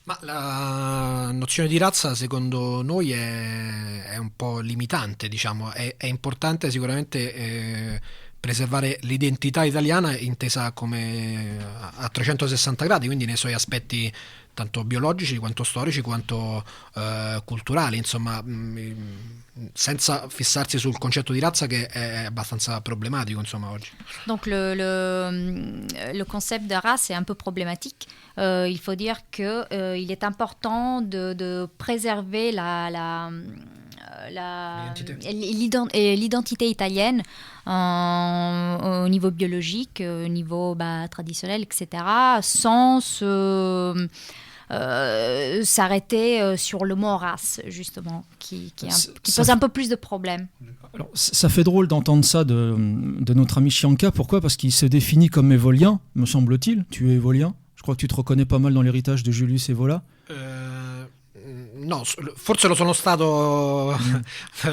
Ma la nozione di razza secondo noi è un po' limitante, diciamo. È importante sicuramente preservare l'identità italiana intesa come a 360 gradi, quindi nei suoi aspetti tanto biologici quanto storici quanto culturali, insomma, senza fissarsi sul concetto di razza che è abbastanza problematico, insomma, oggi. Donc le concept de race est un peu problématique. Il faut dire qu'il est important de préserver l'identité italienne au niveau biologique, au niveau traditionnel, etc., sans s'arrêter sur le mot race, justement, qui pose un peu plus de problèmes. Alors, ça fait drôle d'entendre ça de notre ami Chianca. Pourquoi ? Parce qu'il se définit comme évolien, me semble-t-il. Tu es évolien. Je crois que tu te reconnais pas mal dans l'héritage de Julius Evola. No, forse lo sono stato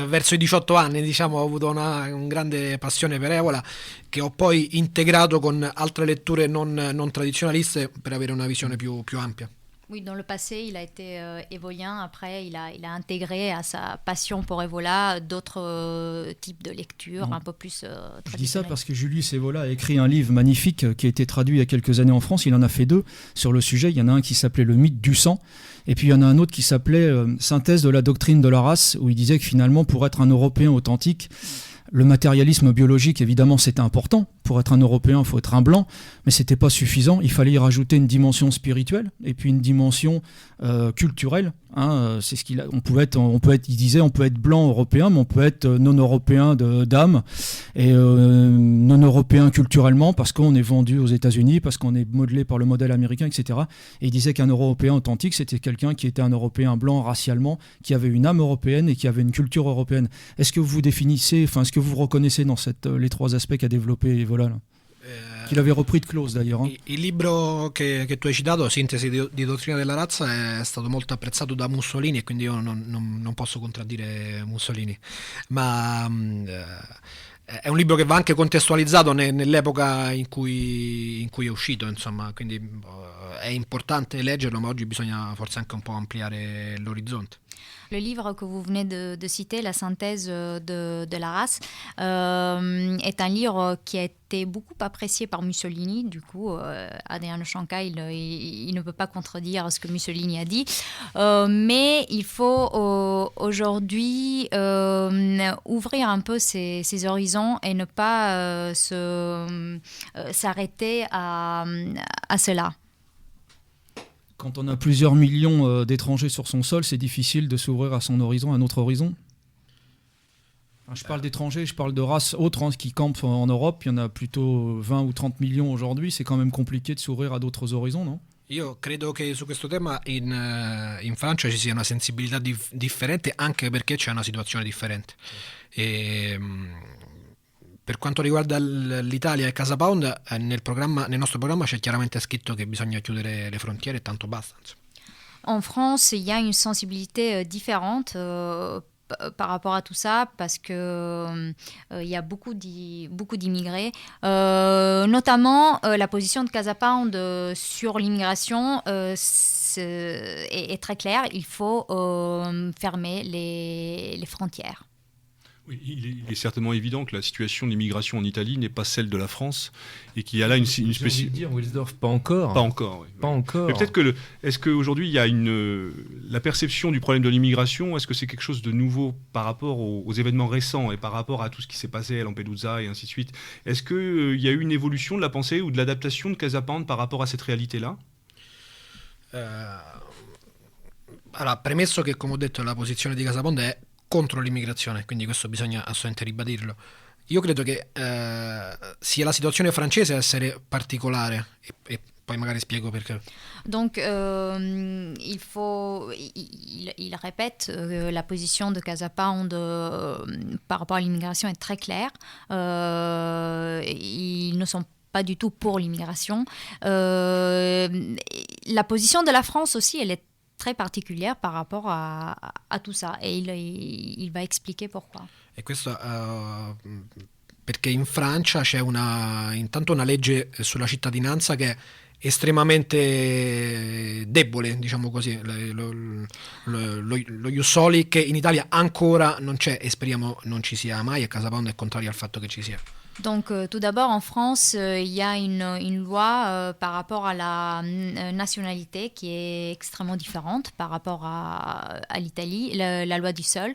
verso i 18 anni, diciamo, ho avuto una grande passione per Evola che ho poi integrato con altre letture non tradizionaliste per avere una visione più ampia. Oui, dans le passé, il a été évolien. Après, il a intégré à sa passion pour Evola d'autres types de lectures un peu plus traditionnelles. Je dis ça parce que Julius Evola a écrit un livre magnifique qui a été traduit il y a quelques années en France. Il en a fait 2 sur le sujet. Il y en a un qui s'appelait Le mythe du sang. Et puis il y en a un autre qui s'appelait Synthèse de la doctrine de la race, où il disait que finalement, pour être un Européen authentique, le matérialisme biologique, évidemment, c'était important. Pour être un Européen, il faut être un blanc, mais c'était pas suffisant. Il fallait y rajouter une dimension spirituelle et puis une dimension culturelle. C'est ce on peut être, il disait, on peut être blanc européen, mais on peut être non européen d'âme et non européen culturellement parce qu'on est vendu aux États-Unis, parce qu'on est modelé par le modèle américain, etc. Et il disait qu'un Européen authentique, c'était quelqu'un qui était un Européen blanc racialement, qui avait une âme européenne et qui avait une culture européenne. Est-ce que vous définissez, est-ce que vous reconnaissez dans les 3 aspects qu'a développé Evola là? Che l'aveva repris de Close d'ailleurs. Il libro che tu hai citato, Sintesi di dottrina della razza, è stato molto apprezzato da Mussolini e quindi io non posso contraddire Mussolini, ma è un libro che va anche contestualizzato nell'epoca in cui è uscito, insomma, quindi è importante leggerlo, ma oggi bisogna forse anche un po' ampliare l'orizzonte. Le livre que vous venez de citer, La synthèse de la race, est un livre qui a été beaucoup apprécié par Mussolini. Du coup, Adriano Chianca, il ne peut pas contredire ce que Mussolini a dit. Mais il faut aujourd'hui ouvrir un peu ses horizons et ne pas s'arrêter à cela. Quand on a plusieurs millions d'étrangers sur son sol, c'est difficile de s'ouvrir à son horizon, à notre horizon. Je parle d'étrangers, je parle de races autres qui campent en Europe. Il y en a plutôt 20 ou 30 millions aujourd'hui. C'est quand même compliqué de s'ouvrir à d'autres horizons, non ? Io credo che su questo tema in Francia ci sia una sensibilità differente, anche perché c'è una situazione differente. Per quanto riguarda l'Italia e Casa Pound, nel nostro programma c'è chiaramente scritto che bisogna chiudere le frontiere e tanto basta. En France, il y a une sensibilité différente par rapport à tout ça parce que il y a beaucoup d'immigrés, notamment la position de Casa Pound sur l'immigration est très claire. Il faut fermer les frontières. Oui, il est certainement évident que la situation de l'immigration en Italie n'est pas celle de la France et qu'il y a là une spécificité. J'ai envie de dire, Wilsdorf, pas encore. Pas encore, oui. Pas encore. Mais peut-être est-ce qu'aujourd'hui, il y a la perception du problème de l'immigration, est-ce que c'est quelque chose de nouveau par rapport aux événements récents et par rapport à tout ce qui s'est passé à Lampedusa et ainsi de suite? Est-ce qu'il y a eu une évolution de la pensée ou de l'adaptation de Casa Pound par rapport à cette réalité-là? Allora, premesso che, come ho detto, la posizione di Casa Pound è contro l'immigrazione, quindi questo bisogna assolutamente ribadirlo. Io credo che sia la situazione francese a essere particolare e poi magari spiego perché. Donc il répète la position de Casa Pound par rapport à l'immigration est très claire. Ils ne sont pas du tout pour l'immigration. La position de la France aussi, elle est très particulière par rapport à tout ça et il va expliquer pourquoi. E questo perché in Francia c'è intanto una legge sulla cittadinanza che è estremamente debole, diciamo così, lo ius soli che in Italia ancora non c'è e speriamo non ci sia mai, e Casa Pound è contrario al fatto che ci sia. Donc tout d'abord en France, il y a une loi par rapport à la nationalité qui est extrêmement différente par rapport à l'Italie, la loi du sol.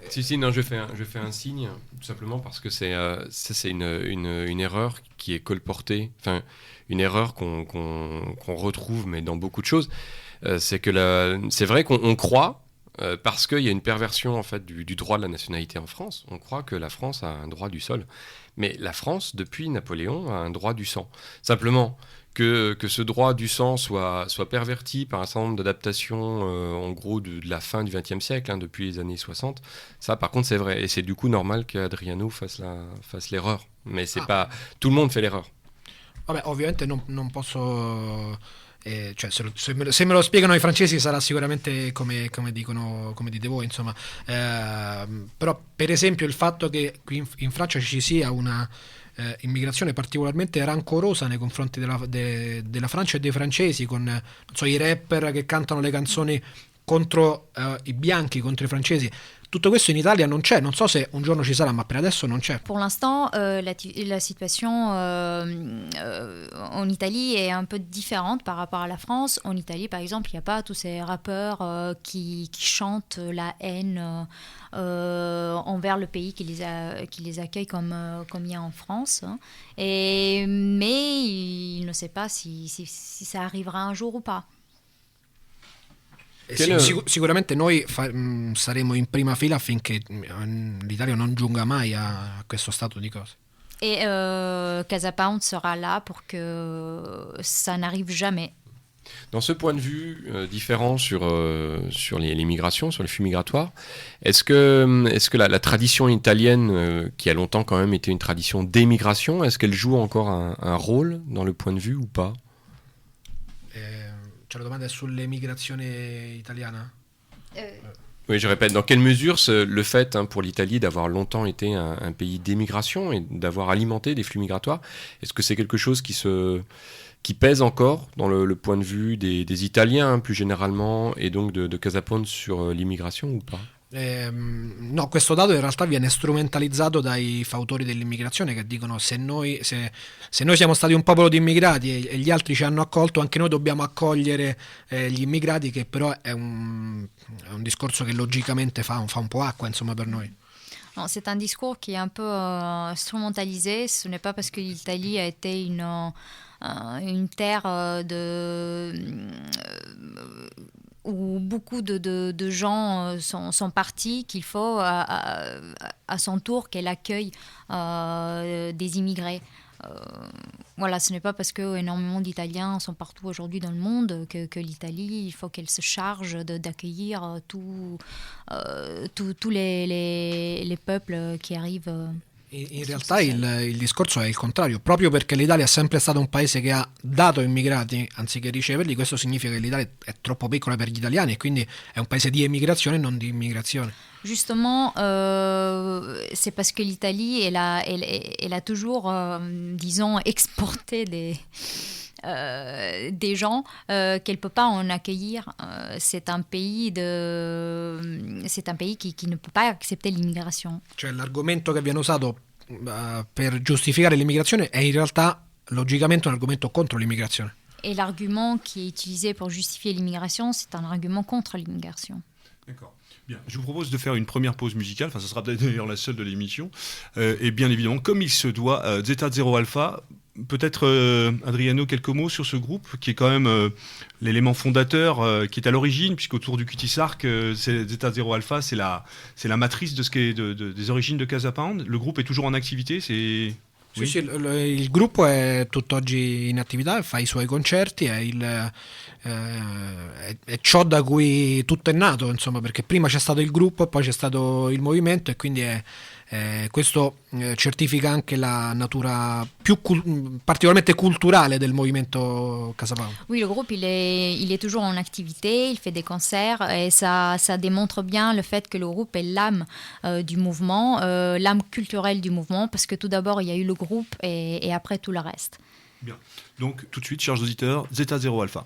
Si, non, je fais un signe, tout simplement parce que c'est une erreur qui est colportée, enfin une erreur qu'on retrouve mais dans beaucoup de choses. C'est vrai qu'on croit parce qu'il y a une perversion en fait du droit de la nationalité en France. On croit que la France a un droit du sol. Mais la France, depuis Napoléon, a un droit du sang. Simplement, que ce droit du sang soit perverti par un certain nombre d'adaptations, en gros, de la fin du XXe siècle, depuis les années 60, ça, par contre, c'est vrai. Et c'est du coup normal qu'Adriano fasse l'erreur. Mais c'est pas... Tout le monde fait l'erreur. Vabbè, ovviamente non posso... cioè, se me lo spiegano i francesi sarà sicuramente come dite voi, insomma. Però per esempio il fatto che qui in Francia ci sia una immigrazione particolarmente rancorosa nei confronti della Francia e dei francesi, con non so, i rapper che cantano le canzoni contro i bianchi, contro i francesi. Tutto questo in Italia non c'è, non so se un giorno ci sarà, ma per adesso non c'è. Pour l'instant, la situation en Italie est un peu différente par rapport à la France. En Italie, par exemple, il n'y a pas tous ces rappeurs qui chantent la haine envers le pays qui les accueille comme il y a en France. Mais il ne sait pas si ça arrivera un jour ou pas. Sicuramente noi saremo in prima fila affinché l'Italia non giunga mai a questo stato di cose. Et Casa Pound sera là pour que ça n'arrive jamais. Dans ce point de vue différent sur les migrations, sur les flux migratoires, est-ce que la tradition italienne, qui a longtemps quand même été une tradition d'émigration, est-ce qu'elle joue encore un rôle dans le point de vue ou pas? La domanda è sull'emigrazione italiana. Oui, je répète, dans quelle mesure le fait pour l'Italie d'avoir longtemps été un pays d'émigration et d'avoir alimenté des flux migratoires, est-ce que c'est quelque chose qui pèse encore dans le point de vue des Italiens plus généralement et donc de Casa Pound sur l'immigration ou pas? No, questo dato in realtà viene strumentalizzato dai fautori dell'immigrazione che dicono se noi siamo stati un popolo di immigrati e gli altri ci hanno accolto, anche noi dobbiamo accogliere gli immigrati, che però è un discorso che logicamente fa un po' acqua, insomma, per noi. Non, c'est un discours qui est un peu instrumentalisé. Ce n'est pas parce que l'Italie a été une terre où beaucoup de gens sont partis, qu'il faut à son tour qu'elle accueille des immigrés. Voilà, ce n'est pas parce que énormément d'Italiens sont partout aujourd'hui dans le monde que l'Italie, il faut qu'elle se charge d'accueillir tous les peuples qui arrivent. In realtà il discorso è il contrario, proprio perché l'Italia è sempre stato un paese che ha dato immigrati anziché riceverli. Questo significa che l'Italia è troppo piccola per gli italiani e quindi è un paese di emigrazione e non di immigrazione. Justement, c'est parce que l'Italie, elle a toujours, disons, exporté des gens qu'elle peut pas en accueillir. C'est un pays qui ne peut pas accepter l'immigration. Cioè l'argomento che viene usato per giustificare l'immigrazione è in realtà logicamente un argomento contro l'immigrazione. Et l'argument qui est utilisé pour justifier l'immigration, c'est un argument contre l'immigration. D'accord. Bien. Je vous propose de faire une première pause musicale, enfin, ça sera peut-être d'ailleurs la seule de l'émission. Et bien évidemment, comme il se doit, Zeta Zero Alpha. Peut-être, Adriano, quelques mots sur ce groupe, qui est quand même l'élément fondateur, qui est à l'origine, puisqu'autour du Cutie Sark, Zeta Zero Alpha, c'est la matrice de ce qu'est des origines de Casa Pound. Le groupe est toujours en activité, c'est... Sì, sì, il gruppo è tutt'oggi in attività, fa i suoi concerti, è ciò da cui tutto è nato, insomma, perché prima c'è stato il gruppo, poi c'è stato il movimento e quindi questo certifica anche la natura particolarmente culturale del movimento Casa Pound. Oui, le groupe il est toujours en activité, il fait des concerts et ça démontre bien le fait que le groupe est l'âme du mouvement, l'âme culturelle du mouvement, parce que tout d'abord il y a eu le groupe et après tout le reste. Bien. Donc tout de suite, chers auditeurs, Zeta Zero Alpha.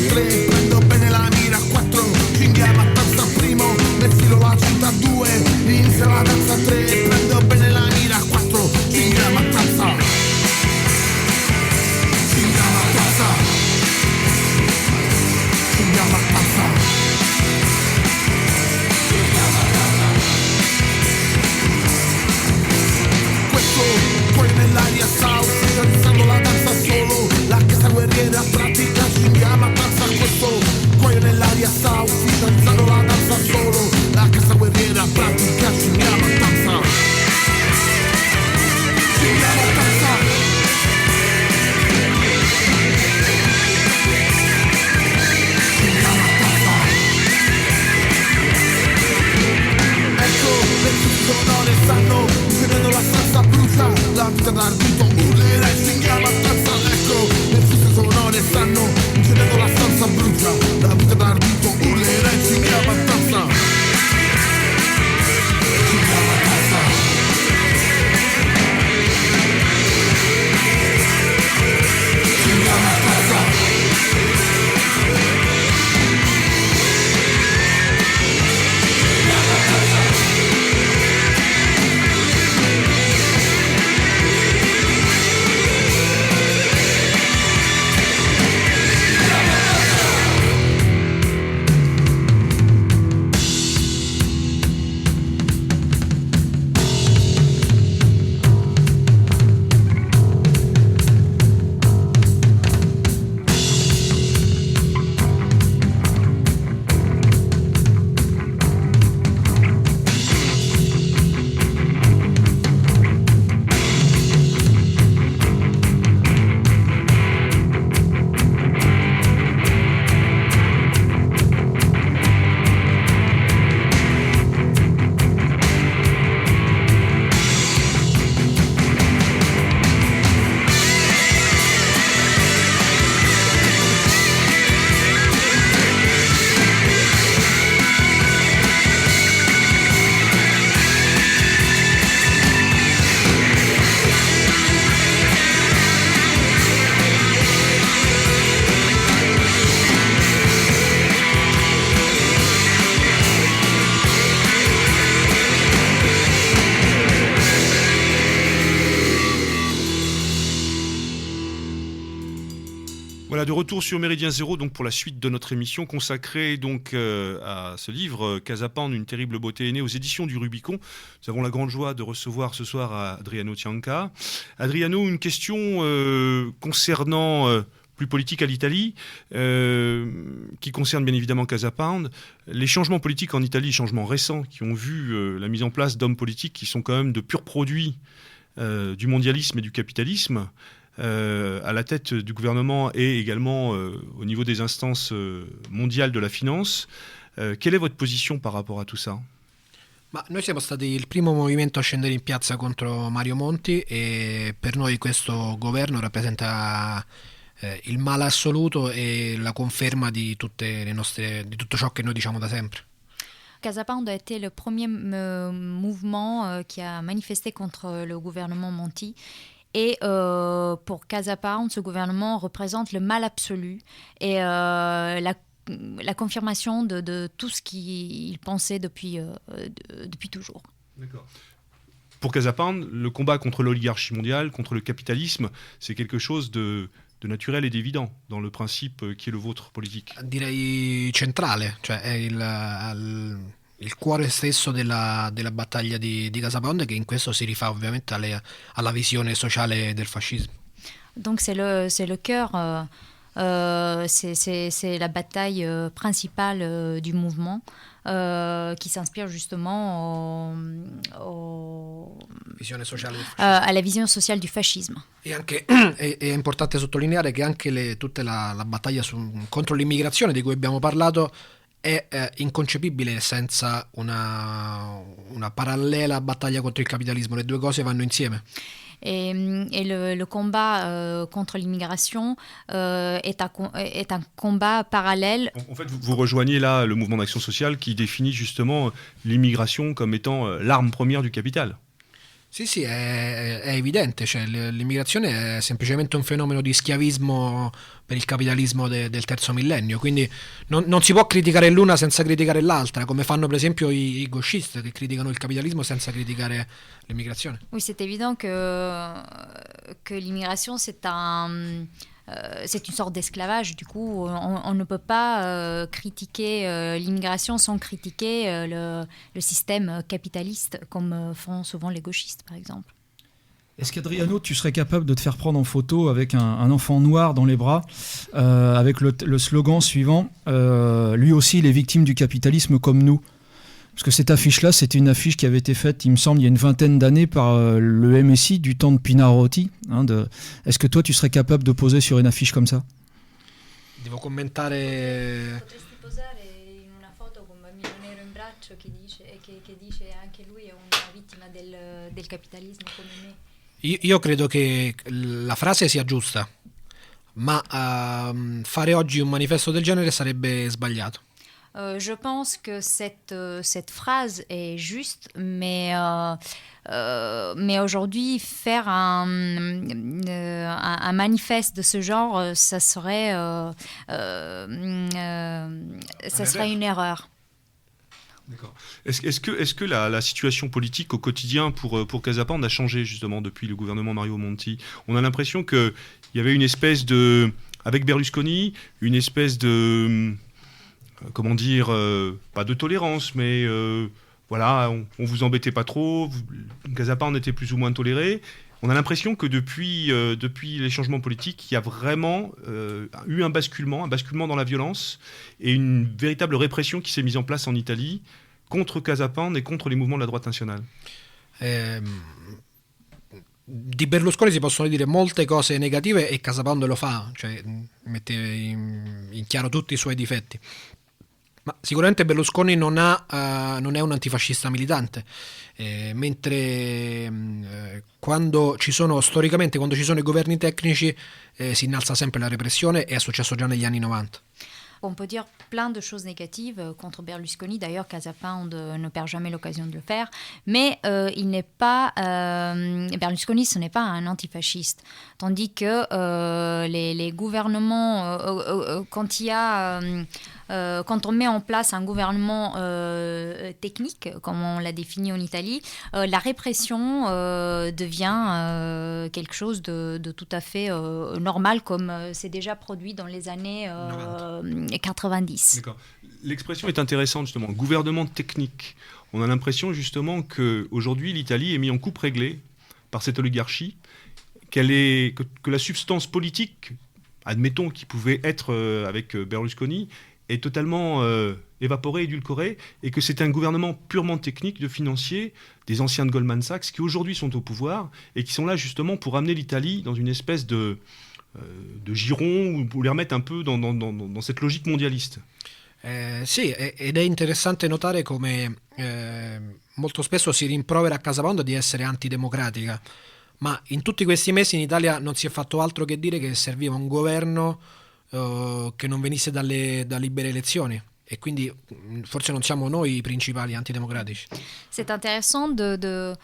Prendo bene la mira a 4, cinghiamo a tazza al primo, nel filo la cinta a 2, inizia la danza a 3. vita d'arbitro urlerai, singhi abbastanza, ecco, le fisse sonore stanno incendiando la stanza brucia, la vita d'arbitro urlerai, singhi abbastanza. Voilà, de retour sur Méridien Zéro, donc pour la suite de notre émission consacrée donc à ce livre Casa Pound, une terrible beauté est née aux éditions du Rubicon. Nous avons la grande joie de recevoir ce soir Adriano Cianca. Adriano, une question concernant plus politique à l'Italie, qui concerne bien évidemment Casa Pound. Les changements politiques en Italie, changements récents, qui ont vu la mise en place d'hommes politiques qui sont quand même de purs produits du mondialisme et du capitalisme, à la tête du gouvernement et également au niveau des instances mondiales de la finance. Quelle est votre position par rapport à tout ça? Ma noi siamo stati il primo movimento a scendere in piazza contro Mario Monti e per noi questo governo rappresenta il male assoluto e la conferma di di tutto ciò che noi diciamo da sempre. Casa Pound a été le premier mouvement qui a manifesté contre le gouvernement Monti. Et pour Casa Pound, ce gouvernement représente le mal absolu et la confirmation de tout ce qu'il pensait depuis toujours. D'accord. Pour Casa Pound, le combat contre l'oligarchie mondiale, contre le capitalisme, c'est quelque chose de naturel et d'évident dans le principe qui est le vôtre politique. Direi centrale, cioè è il cuore stesso della battaglia di Casa Pound, che in questo si rifà ovviamente alla visione sociale del fascismo. Donc c'est le cœur, c'est la bataille principale du mouvement qui s'inspire justement Visione sociale del fascismo. À la vision sociale du fascisme. E anche è importante sottolineare che anche tutta la battaglia contro l'immigrazione di cui abbiamo parlato è inconcepibile senza una parallela battaglia contro il capitalismo. Le due cose vanno insieme. Et le combat contre l'immigration est un combat parallèle. En fait, vous rejoignez là le mouvement d'action sociale qui définit justement l'immigration comme étant l'arme première du capital. Sì, è evidente, cioè, l'immigrazione è semplicemente un fenomeno di schiavismo per il capitalismo del terzo millennio, quindi non si può criticare l'una senza criticare l'altra, come fanno per esempio i gauchistes che criticano il capitalismo senza criticare l'immigrazione. Oui, c'est évident que l'immigration c'est une sorte d'esclavage. Du coup, on ne peut pas critiquer l'immigration sans critiquer le système capitaliste, comme font souvent les gauchistes, par exemple. Est-ce qu'Adriano, tu serais capable de te faire prendre en photo avec un enfant noir dans les bras, avec le slogan suivant lui aussi, il est victime du capitalisme comme nous? Parce que cette affiche-là, c'était une affiche qui avait été faite, il me semble, il y a une vingtaine d'années par le MSI du temps de Pinarotti. Est-ce que toi, tu serais capable de poser sur une affiche comme ça? Devo commentare. Potresti posare in una foto con un bambino nero in braccio che dice anche lui è una vittima del capitalismo come me. Io credo che la frase sia giusta, ma fare oggi un manifesto del genere sarebbe sbagliato. Je pense que cette phrase est juste, mais aujourd'hui, faire un manifeste de ce genre, ça serait une erreur. D'accord. Est-ce que la situation politique au quotidien pour Casapande a changé justement depuis le gouvernement Mario Monti? On a l'impression qu'il y avait une espèce de, avec Berlusconi, une espèce de, comment dire, pas de tolérance, mais voilà, on vous embêtait pas trop, Casapande était plus ou moins toléré. On a l'impression que depuis les changements politiques, il y a vraiment eu un basculement dans la violence et une véritable répression qui s'est mise en place en Italie contre Casapande et contre les mouvements de la droite nationale. Di Berlusconi si possono dire molte cose negative e Casapande lo fa, cioè mette in chiaro tutti i suoi difetti. Ma sicuramente Berlusconi non è un antifascista militante, mentre quando ci sono i governi tecnici si innalza sempre la repressione e è successo già negli anni 90. On peut dire plein de choses négatives contre Berlusconi. D'ailleurs, Casapande ne perd jamais l'occasion de le faire. Mais il n'est pas... Berlusconi, ce n'est pas un antifasciste. Tandis que les gouvernements... quand on met en place un gouvernement technique, comme on l'a défini en Italie, la répression devient quelque chose de tout à fait normal, comme c'est déjà produit dans les années 90. D'accord. L'expression est intéressante justement, gouvernement technique. On a l'impression justement qu'aujourd'hui l'Italie est mise en coupe réglée par cette oligarchie, que la substance politique, admettons qui pouvait être avec Berlusconi, est totalement évaporée, édulcorée, et que c'est un gouvernement purement technique de financiers, des anciens de Goldman Sachs, qui aujourd'hui sont au pouvoir et qui sont là justement pour amener l'Italie dans une espèce de giron ou pour les remettre un peu dans cette logique mondialiste. Sì, ed è interessante notare come molto spesso si rimprovera a Casapande di essere antidemocratica, ma in tutti questi mesi in Italia non si è fatto altro che dire che serviva un governo che non venisse da libere elezioni. Et quindi forse non siamo noi i principali antidémocratici. C'est intéressant de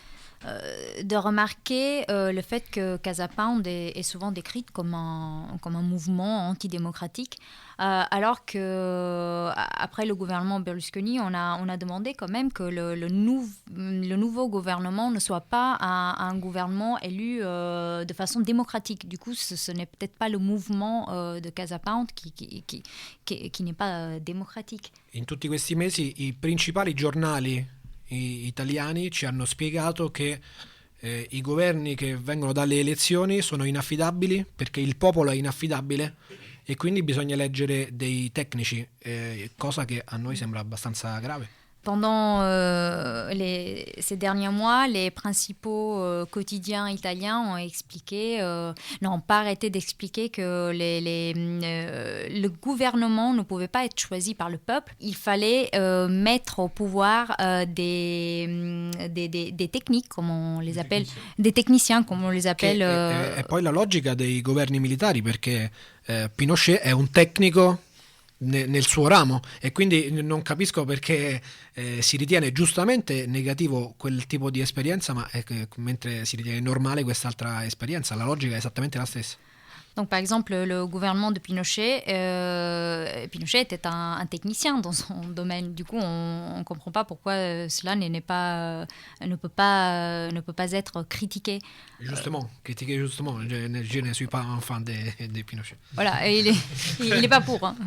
remarquer le fait que Casapande est souvent décrite comme un mouvement antidémocratique, alors que après le gouvernement Berlusconi, on a demandé quand même que le nouveau gouvernement ne soit pas un gouvernement élu de façon démocratique. Du coup, ce n'est peut-être pas le mouvement de Casapande qui n'est pas démocratique. In tutti questi mesi i principali giornali italiani ci hanno spiegato che i governi che vengono dalle elezioni sono inaffidabili perché il popolo è inaffidabile e quindi bisogna eleggere dei tecnici, cosa che a noi sembra abbastanza grave. Pendant ces derniers mois, les principaux quotidiens italiens n'ont pas arrêté d'expliquer que le gouvernement ne pouvait pas être choisi par le peuple. Il fallait mettre au pouvoir des techniques, comme on les appelle, des techniciens, comme on les appelle. E poi la logica dei governi militari, perché Pinochet è un tecnico nel suo ramo e quindi non capisco perché si ritiene giustamente negativo quel tipo di esperienza, ma mentre si ritiene normale quest'altra esperienza. La logica è esattamente la stessa. Donc, par exemple, le gouvernement de Pinochet, Pinochet était un technicien dans son domaine. Du coup, on ne comprend pas pourquoi cela ne peut pas être critiqué. Justement, critiqué justement. Je ne suis pas un fan de Pinochet. Voilà, il n'est pas pour. Hein.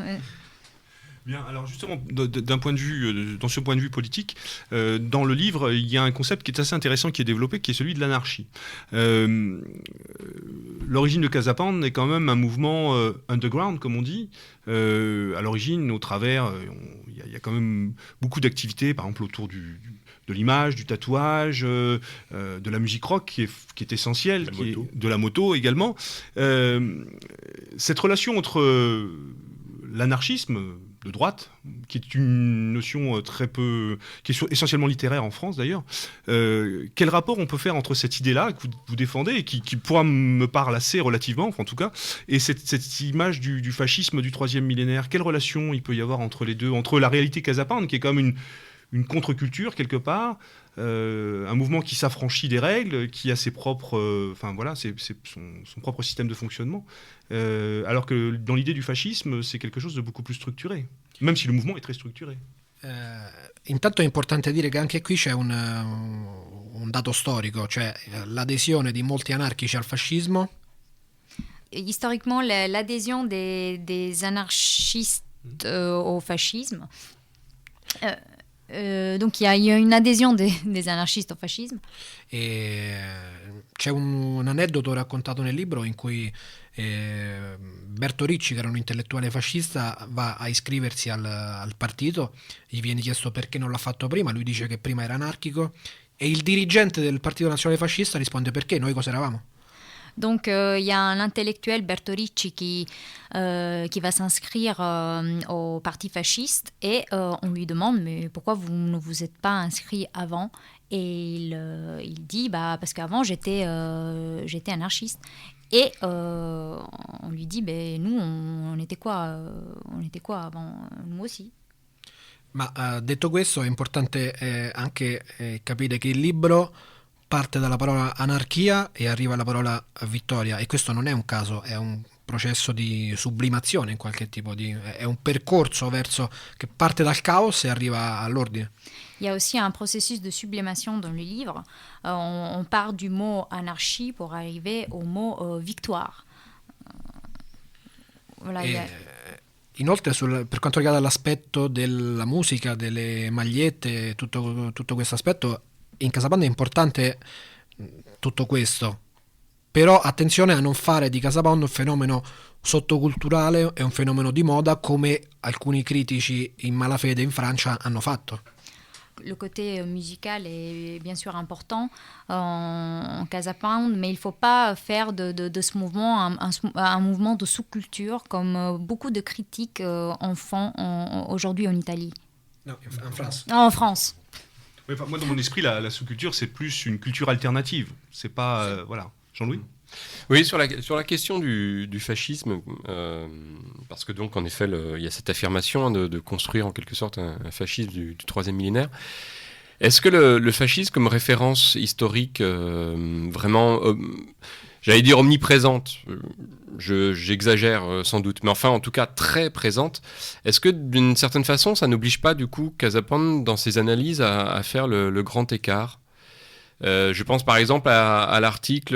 Bien, alors justement, dans ce point de vue politique, dans le livre, il y a un concept qui est assez intéressant, qui est développé, qui est celui de l'anarchie. L'origine de Casapande est quand même un mouvement underground, comme on dit. À l'origine, au travers, il y a quand même beaucoup d'activités, par exemple autour de l'image, du tatouage, de la musique rock qui est essentielle, de la moto également. Cette relation entre l'anarchisme, de droite, qui est une notion qui est essentiellement littéraire en France d'ailleurs. Quel rapport on peut faire entre cette idée-là que vous défendez et qui pourra me parle assez relativement, enfin, en tout cas, et cette image du fascisme du 3e millénaire? Quelle relation il peut y avoir entre les deux, entre la réalité Casapound, qui est quand même une contre-culture quelque part, un mouvement qui s'affranchit des règles, qui a ses propres, son propre système de fonctionnement, alors que dans l'idée du fascisme, c'est quelque chose de beaucoup plus structuré, même si le mouvement est très structuré. Intanto è importante dire che anche qui c'è un dato storico, cioè l'adesione di molti anarchici al fascismo. Historiquement, l'adhésion des anarchistes au fascisme. Donc il y a une adhésion des anarchistes au fascisme. E c'è un aneddoto raccontato nel libro in cui Berto Ricci, che era un intellettuale fascista, va a iscriversi al partito, gli viene chiesto perché non l'ha fatto prima, lui dice che prima era anarchico e il dirigente del Partito Nazionale Fascista risponde: perché noi cosa eravamo? Donc il y a un intellectuel, Berto Ricci, qui va s'inscrire au parti fasciste et on lui demande mais pourquoi vous ne vous êtes pas inscrit avant? Et il dit parce qu'avant j'étais anarchiste. Et on lui dit nous on était quoi avant? Nous aussi. Ma detto questo è importante anche capire che il libro parte dalla parola anarchia e arriva alla parola vittoria, e questo non è un caso, è un processo di sublimazione in qualche tipo è un percorso che parte dal caos e arriva all'ordine. Il y a aussi un processus de sublimation dans le livre. On part du mot anarchie pour arriver au mot victoire. Voilà, Inoltre per quanto riguarda l'aspetto della musica, delle magliette, tutto questo aspetto, in Casapound è importante tutto questo, però attenzione a non fare di Casapound un fenomeno sottoculturale e un fenomeno di moda come alcuni critici in malafede in Francia hanno fatto. Le côté musical est bien sûr important en Casapound, mais il ne faut pas faire de ce mouvement un mouvement de sous-culture comme beaucoup de critiques en font aujourd'hui en Italie. No, en France. En France. Oui, moi, dans mon esprit, la sous-culture, c'est plus une culture alternative. C'est pas... voilà. Jean-Louis ? Oui, sur la question du fascisme, parce que donc en effet il y a cette affirmation de construire en quelque sorte un fascisme du 3e millénaire. Est-ce que le fascisme comme référence historique vraiment, j'allais dire omniprésente, j'exagère sans doute, mais enfin en tout cas très présente, est-ce que d'une certaine façon ça n'oblige pas du coup Casapound dans ses analyses à faire le grand écart? Je pense par exemple à l'article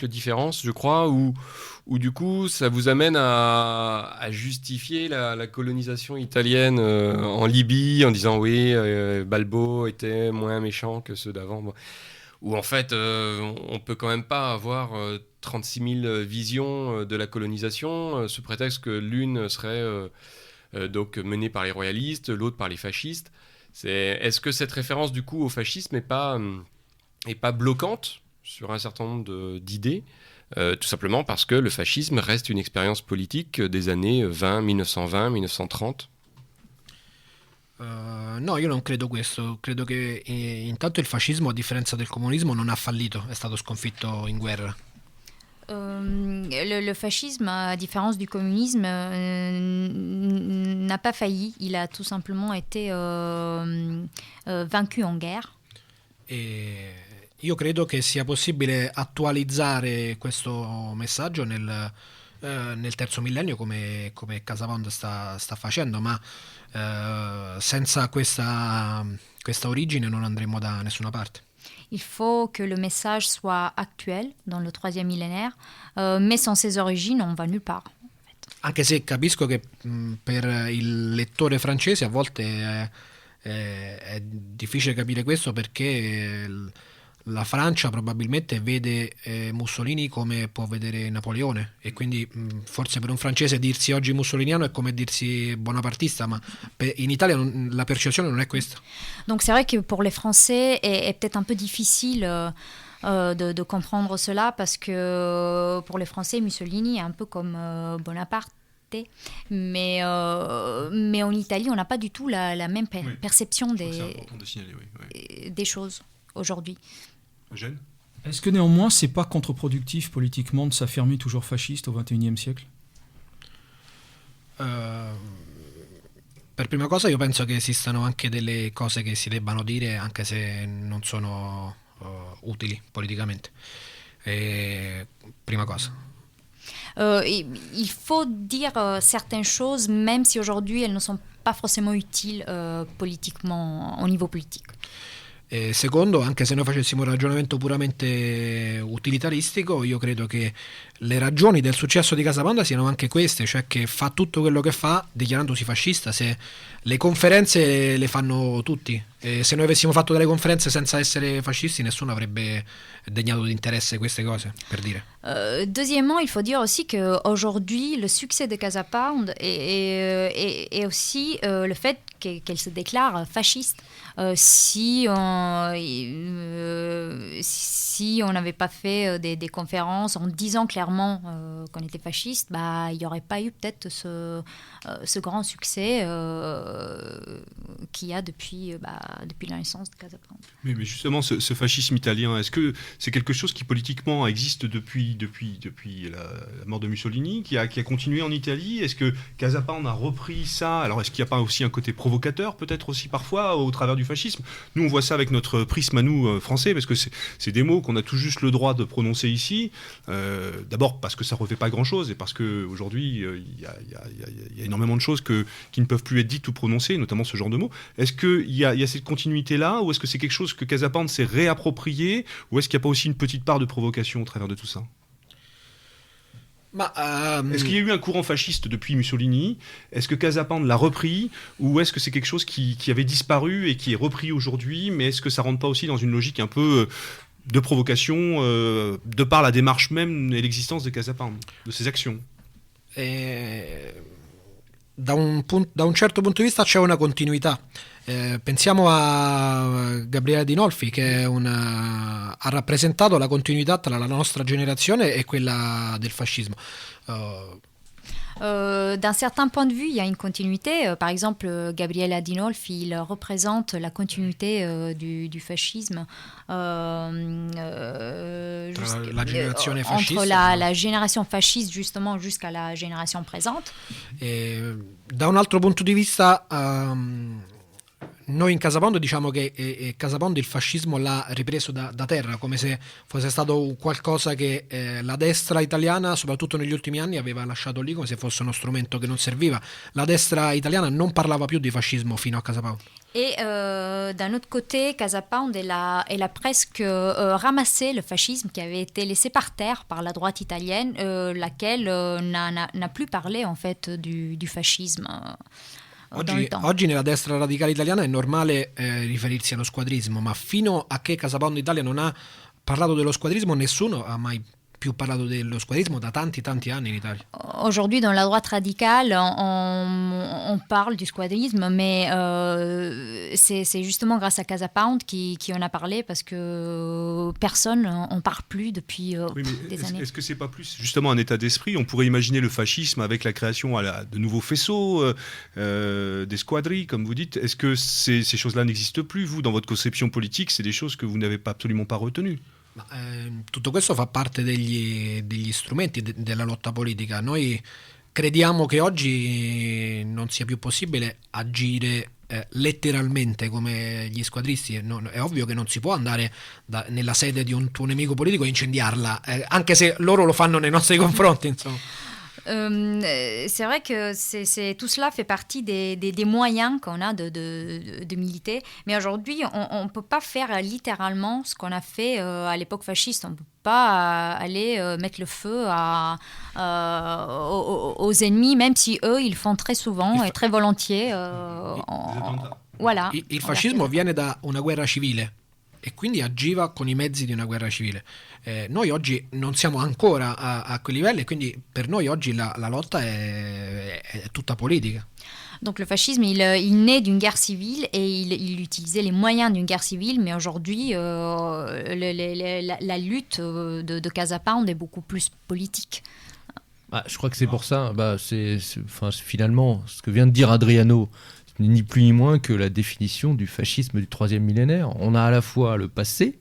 différence, je crois, où du coup ça vous amène à justifier la colonisation italienne en Libye en disant oui, Balbo était moins méchant que ceux d'avant. Bon. Où en fait on peut quand même pas avoir 36 000 visions de la colonisation sous prétexte que l'une serait donc menée par les royalistes, l'autre par les fascistes. Est-ce que cette référence du coup au fascisme n'est pas bloquante sur un certain nombre d'idées, tout simplement parce que le fascisme reste une expérience politique des années 1920-1930? No, io non credo questo. Credo che intanto il fascismo, a differenza del comunismo, non ha fallito, è stato sconfitto in guerra. Le fascisme, à différence du communisme, n'a pas failli. Il a tout simplement été vaincu en guerre. E io credo che sia possibile attualizzare questo messaggio nel terzo millennio come Casapound sta facendo, ma senza questa origine non andremo da nessuna parte. Il faut que le message soit actuel dans le 3e millénaire, mais sans ses origines, on va nulle part. Anche se capisco che per il lettore francese a volte è difficile capire questo, perché la Francia probabilmente vede Mussolini come può vedere Napoleone, e quindi forse per un francese dirsi oggi mussoliniano è come dirsi bonapartista, ma in Italia la percezione non è questa. Donc c'est vrai que pour les Français est peut-être un peu difficile de comprendre cela, parce que pour les Français Mussolini est un peu comme Bonaparte. respecté. Mais en Italie, on n'a pas du tout la même perception C'est important de signaler, des choses aujourd'hui. Eugène ? Est-ce que néanmoins, c'est pas contre-productif politiquement de s'affirmer toujours fasciste au XXIe siècle? Per prima cosa io penso che esistano anche delle cose che si debbano dire anche se non sono utili politicamente. Prima cosa. Il faut dire certaines choses même si aujourd'hui elles ne sont pas forcément utiles politiquement, au niveau politique. E secondo, anche se noi facessimo un ragionamento puramente utilitaristico, io credo che le ragioni del successo di Casa Pound siano anche queste, cioè che fa tutto quello che fa dichiarandosi fascista. Se le conferenze le fanno tutti, e se noi avessimo fatto delle conferenze senza essere fascisti, nessuno avrebbe degnato di interesse queste cose, per dire. Deuxièmement, il faut dire aussi qu'aujourd'hui, le succès de Casa Pound est aussi le fait qu'elle se déclare fasciste. Si on n'avait pas fait des conférences en disant clairement qu'on était fasciste, il n'y aurait pas eu peut-être ce grand succès qu'il y a depuis la naissance de Casa Pound. Mais justement, ce fascisme italien, est-ce que c'est quelque chose qui politiquement existe depuis la mort de Mussolini, qui a continué en Italie? Est-ce que Casa Pound a repris ça? Alors, est-ce qu'il n'y a pas aussi un côté provocateur, peut-être aussi parfois, au travers du fascisme? Nous, on voit ça avec notre prisme à nous, français, parce que c'est des mots qu'on a tout juste le droit de prononcer ici. D'abord parce que ça ne refait pas grand-chose, et parce qu'aujourd'hui, il y a énormément de choses qui ne peuvent plus être dites ou prononcées, notamment ce genre de mots. Est-ce qu'il y a cette continuité-là, ou est-ce que c'est quelque chose que Casa Pound s'est réapproprié, ou est-ce qu'il n'y a pas aussi une petite part de provocation au travers de tout ça? Est-ce qu'il y a eu un courant fasciste depuis Mussolini? Est-ce que Casa Pound l'a repris? Ou est-ce que c'est quelque chose qui avait disparu et qui est repris aujourd'hui? Mais est-ce que ça ne rentre pas aussi dans une logique un peu de provocation de par la démarche même et l'existence de Casa Pound, de ses actions? Da un certo punto di vista c'è una continuità. Pensiamo a Gabriele Adinolfi, che ha rappresentato la continuità tra la nostra generazione e quella del fascismo. D'un certain point de vue, il y a une continuité. Par exemple, Gabriele Adinolfi, il représente la continuité du fascisme la génération fasciste, entre la génération fasciste justement jusqu'à la génération présente. Da un altro punto di vista, noi in Casa Pound diciamo che Casa Pound il fascismo l'ha ripreso da terra, come se fosse stato qualcosa che la destra italiana, soprattutto negli ultimi anni, aveva lasciato lì come se fosse uno strumento che non serviva. La destra italiana non parlava più di fascismo fino a Casa Pound. Et d'un autre côté, Casa Pound, elle a presque ramassé le fascisme qui avait été laissé par terre par la droite italienne, laquelle n'a plus parlé en fait du fascisme. Oggi nella destra radicale italiana è normale riferirsi allo squadrismo, ma fino a che Casa Pound Italia non ha parlato dello squadrismo, nessuno ha mai più parlato dello squadrismo da tanti anni in Italia. Aujourd'hui, dans la droite radicale, on parle du squadrisme, mais c'est justement grâce à Casa Pound qui en a parlé, parce que personne n'en parle plus depuis des années. Est-ce que c'est pas plus justement un état d'esprit? On pourrait imaginer le fascisme avec la création de nouveaux faisceaux, des squadrilles, comme vous dites. Est-ce que ces choses-là n'existent plus? Vous, dans votre conception politique, c'est des choses que vous n'avez absolument pas retenues? Tutto questo fa parte degli strumenti della lotta politica. Noi crediamo che oggi non sia più possibile agire letteralmente come gli squadristi. È ovvio che non si può andare nella sede di un tuo nemico politico e incendiarla, anche se loro lo fanno nei nostri confronti, insomma. C'est vrai que tout cela fait partie des moyens qu'on a de militer, mais aujourd'hui on ne peut pas faire littéralement ce qu'on a fait à l'époque fasciste. On ne peut pas aller mettre le feu aux ennemis, même si eux ils font très souvent et très volontiers. Voilà. Il fascismo viene da una guerra civile e quindi agiva con i mezzi di una guerra civile. Noi oggi non siamo ancora a quei livelli, e quindi per noi oggi la lotta è tutta politica. Donc le fascisme, il naît d'une guerre civile et il utilisait les moyens d'une guerre civile, mais aujourd'hui, la lutte de Casa Pound est beaucoup plus politique. Je crois que c'est pour ça. Finalement, ce que vient de dire Adriano, ce n'est ni plus ni moins que la définition du fascisme du 3e millénaire. On a à la fois le passé,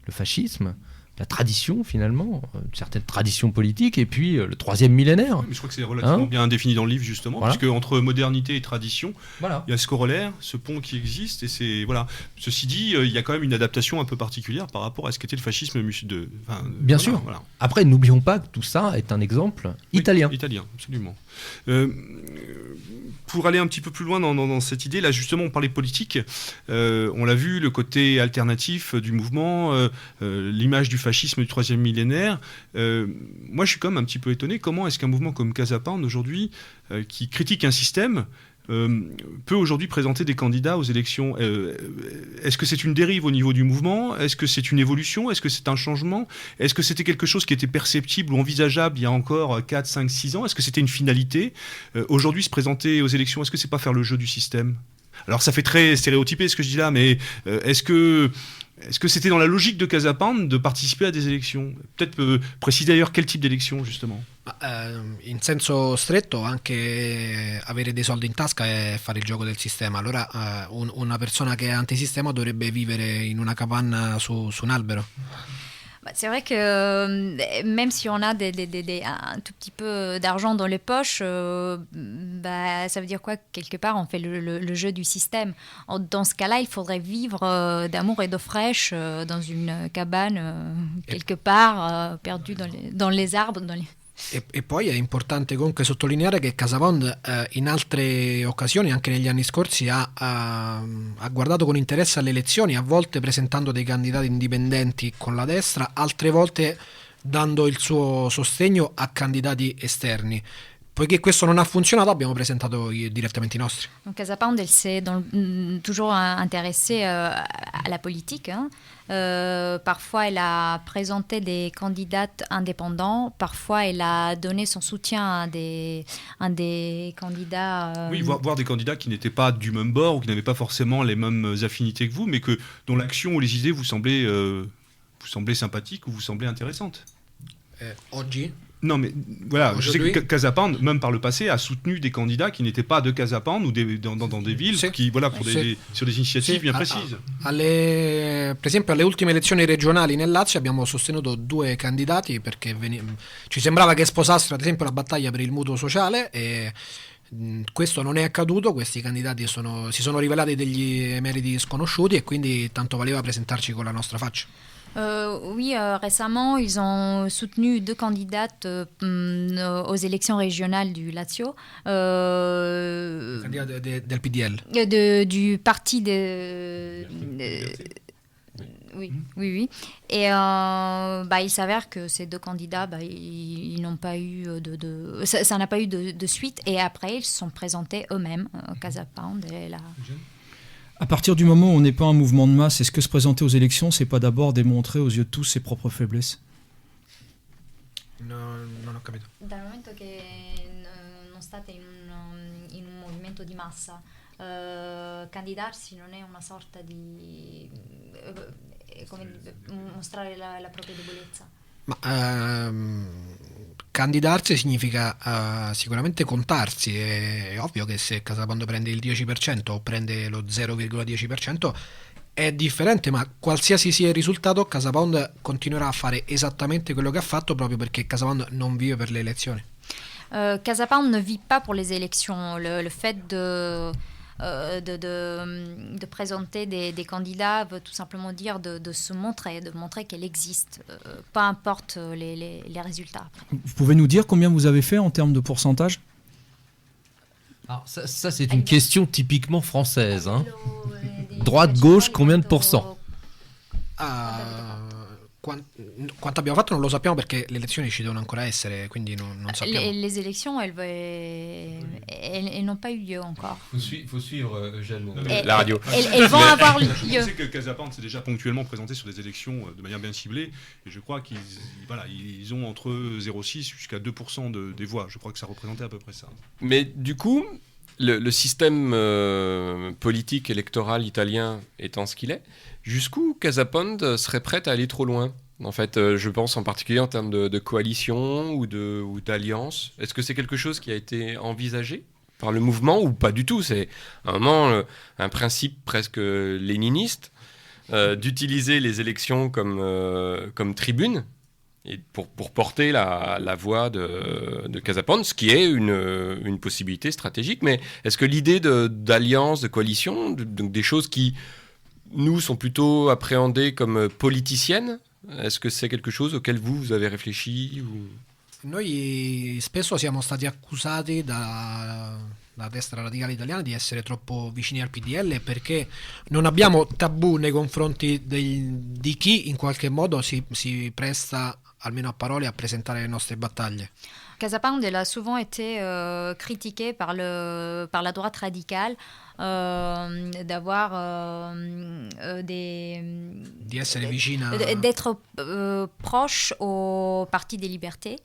le fascisme, la tradition finalement, une certaine tradition politique, et puis le 3e millénaire. Mais je crois que c'est relativement bien défini dans le livre justement, puisque entre modernité et tradition, il y a ce corollaire, ce pont qui existe, et c'est voilà. Ceci dit, il y a quand même une adaptation un peu particulière par rapport à ce qu'était le fascisme bien sûr. Voilà. Après, n'oublions pas que tout ça est un exemple italien. Italien, absolument. Pour aller un petit peu plus loin dans cette idée, là justement on parlait politique, on l'a vu, le côté alternatif du mouvement, l'image du fascisme du 3e millénaire. Moi je suis quand même un petit peu étonné, comment est-ce qu'un mouvement comme Casa Pound aujourd'hui, qui critique un système, peut aujourd'hui présenter des candidats aux élections. Est-ce que c'est une dérive au niveau du mouvement? Est-ce que c'est une évolution? Est-ce que c'est un changement? Est-ce que c'était quelque chose qui était perceptible ou envisageable il y a encore 4, 5, 6 ans? Est-ce que c'était une finalité? Aujourd'hui, se présenter aux élections, est-ce que c'est pas faire le jeu du système? Alors ça fait très stéréotypé ce que je dis là, mais est-ce que c'était dans la logique de Casa Pound de participer à des élections? Peut-être préciser d'ailleurs quel type d'élection justement. In senso stretto anche avere dei soldi in tasca è fare il gioco del sistema. Allora una persona che è antisistema dovrebbe vivere in una capanna su un albero. C'est vrai que même si on a un tout petit peu d'argent dans les poches, ça veut dire quoi? Quelque part, on fait le jeu du système. Dans ce cas-là, il faudrait vivre d'amour et d'eau fraîche dans une cabane quelque part, perdue dans les arbres. E poi è importante comunque sottolineare che Casa Pound in altre occasioni, anche negli anni scorsi, ha guardato con interesse alle elezioni, a volte presentando dei candidati indipendenti con la destra, altre volte dando il suo sostegno a candidati esterni. Poiché questo non ha funzionato, abbiamo presentato direttamente i nostri. Donc Casa Pound, elle s'est toujours intéressée à la politique. Parfois, elle a présenté des candidats indépendants. Parfois, elle a donné son soutien à des candidats. Oui, voir des candidats qui n'étaient pas du même bord ou qui n'avaient pas forcément les mêmes affinités que vous, mais dont l'action ou les idées vous semblaient sympathiques ou vous semblaient intéressantes. Oggi? Non, mais voilà, je sais que Casa Pound, même par le passé, a soutenu des candidats qui n'étaient pas de Casa Pound ou dans des villes qui, sur des initiatives bien précises. Per esempio, alle ultime elezioni regionali nel Lazio abbiamo sostenuto 2 candidati perché ci sembrava che sposassero, ad esempio, la battaglia per il mutuo sociale e questo non è accaduto. Questi candidati si sono rivelati degli emeriti sconosciuti e quindi tanto valeva presentarci con la nostra faccia. Oui, récemment, ils ont soutenu 2 candidates aux élections régionales du Lazio. Candidati del PDL. Du parti Oui. Et il s'avère que ces 2 candidats, ils n'ont pas eu ça n'a pas eu de suite. Et après, ils se sont présentés eux-mêmes, Casa Pound et la... À partir du moment où on n'est pas un mouvement de masse, est-ce que se présenter aux élections, c'est pas d'abord démontrer aux yeux de tous ses propres faiblesses? Non ho capito. Dal momento che non state in un movimento di massa, candidarsi non è una sorta di mostrare la propria debolezza? Candidarsi significa sicuramente contarsi. È ovvio che se Casa Pound prende il 10% o prende lo 0,10% è differente, ma qualsiasi sia il risultato, Casa Pound continuerà a fare esattamente quello che ha fatto, proprio perché Casa Pound non vive per le elezioni. Casa Pound ne vit pas pour les élections. Le fait de présenter des candidats veut tout simplement dire de se montrer, de montrer qu'elle existe, peu importe les résultats. Vous pouvez nous dire combien vous avez fait en termes de pourcentage? Alors ça c'est une question typiquement française. Hein. Droite-gauche, combien de pourcents? Quanto abbiamo fatto non lo sappiamo perché le elezioni ci devono ancora essere, quindi non sappiamo. Les élections, elles n'ont pas eu lieu encore. Faut suivre Eugène, la radio. Elles vont avoir lieu. Je sais que Casa Pound s'est déjà ponctuellement présenté sur des élections de manière bien ciblée, et je crois qu'ils ont entre 0,6 jusqu'à 2% des voix. Je crois que ça représentait à peu près ça. Mais du coup, le système politique électoral italien étant ce qu'il est, jusqu'où Casa Pound serait prête à aller trop loin? En fait, je pense en particulier en termes de coalition ou d'alliance. Est-ce que c'est quelque chose qui a été envisagé par le mouvement ou pas du tout? C'est à un moment un principe presque léniniste d'utiliser les élections comme tribune et pour porter la voix de Casa Pound, ce qui est une possibilité stratégique. Mais est-ce que l'idée d'alliance, de coalition, donc des choses qui, nous, sont plutôt appréhendées comme politiciennes, est-ce que c'est quelque chose auquel vous avez réfléchi Noi spesso siamo stati accusati da destra radicale italiana di essere troppo vicini al PDL perché non abbiamo tabù nei confronti di chi in qualche modo si presta, almeno a parole, a presentare le nostre battaglie. Casa Pound, elle a souvent été critiquée par la droite radicale d'avoir di essere vicina, d'être proche au Parti des Libertés.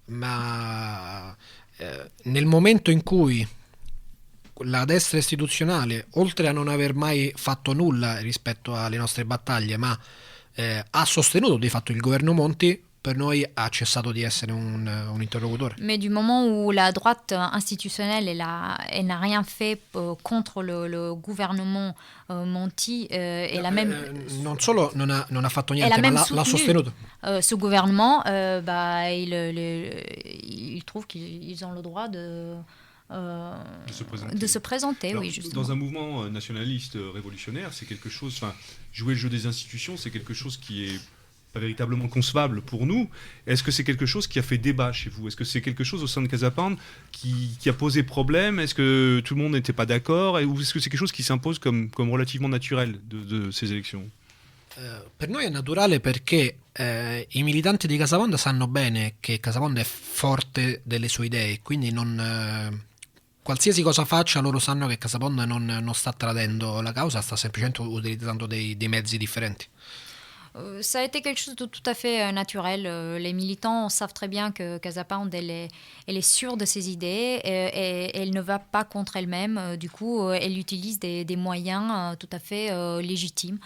Ma nel momento in cui la destra istituzionale, oltre a non aver mai fatto nulla rispetto alle nostre battaglie, ma ha sostenuto di fatto il governo Monti, per noi ha cessato di essere un interlocutore. Mais du moment où la droite institutionnelle, elle n'a rien fait contre le gouvernement Monti, elle a même... non solo non ha fatto niente, elle a ma même l'ha sostenuto. Ce gouvernement, il trouve qu'ils ont le droit de se présenter. Alors, oui, justement. dans un mouvement nationaliste révolutionnaire, c'est quelque chose... Enfin, jouer le jeu des institutions, c'est quelque chose qui est pas véritablement concevable pour nous. Est-ce que c'est quelque chose qui a fait débat chez vous? Est-ce que c'est quelque chose au sein de Casa Pound qui a posé problème? Est-ce que tout le monde n'était pas d'accord? Ou est-ce que c'est quelque chose qui s'impose comme relativement naturel de ces élections? Per noi è naturale perché i militanti di Casa Pound sanno bene che Casa Pound è forte delle sue idee, quindi qualsiasi cosa faccia loro sanno che Casa Pound non sta tradendo la causa, sta semplicemente utilizzando dei mezzi differenti. Ça a été quelque chose de tout à fait naturel. Les militants savent très bien que Casa Pound, elle est sûre de ses idées et elle ne va pas contre elle-même. Du coup, elle utilise des moyens tout à fait légitimes.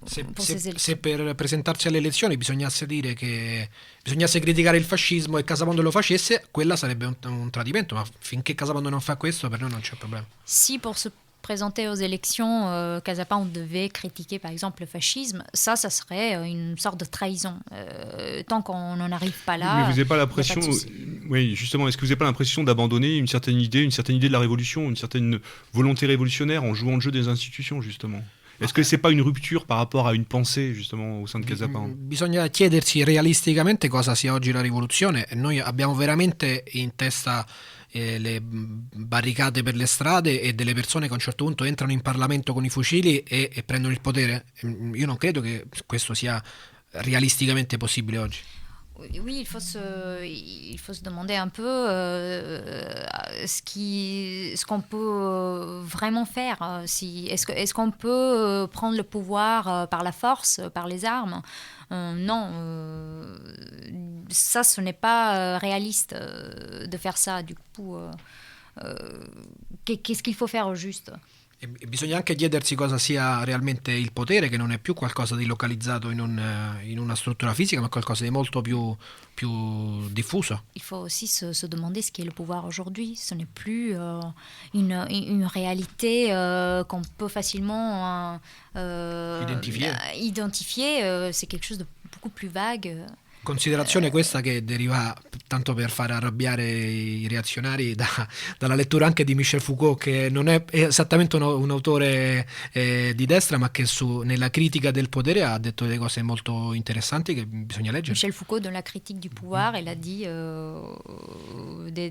Se per presentarsi alle elezioni bisognasse criticare il fascismo e Casa Pound lo facesse, quella sarebbe un tradimento, ma finché Casa Pound non fa questo, per noi non c'è problema. Si pour se présenter aux élections, Casa Pound devait critiquer par exemple le fascisme, ça serait une sorte de trahison. Tant qu'on n'en arrive pas là. Mais vous n'avez pas l'impression, oui, justement, est-ce que vous n'avez pas l'impression d'abandonner une certaine idée de la révolution, une certaine volonté révolutionnaire en jouant le jeu des institutions, justement? Est-ce que c'est pas une rupture par rapport à une pensée, justement, au sein de Casa Pound? Bisogna chiedersi realisticamente cosa sia oggi la rivoluzione. Noi abbiamo veramente in testa le barricate per le strade e delle persone che a un certo punto entrano in Parlamento con i fucili e prendono il potere. Io non credo che questo sia realisticamente possibile oggi. Oui, il faut se demander un peu ce qu'on peut vraiment faire. Est-ce qu'on peut prendre le pouvoir par la force, par les armes? Non, ça, ce n'est pas réaliste de faire ça. Du coup, qu'est-ce qu'il faut faire au juste? E bisogna anche chiedersi cosa sia realmente il potere, che non è più qualcosa di localizzato in una struttura fisica, ma qualcosa di molto più diffuso. Il faut aussi se demander ce qu'est le pouvoir aujourd'hui. Ce n'est plus une réalité qu'on peut facilement identifier. C'est quelque chose de beaucoup plus vague. Considerazione questa che deriva, tanto per far arrabbiare i reazionari, dalla lettura anche di Michel Foucault, che non è esattamente un autore di destra, ma che nella critica del potere ha detto delle cose molto interessanti che bisogna leggere. Michel Foucault, dans la critique du pouvoir, il a dit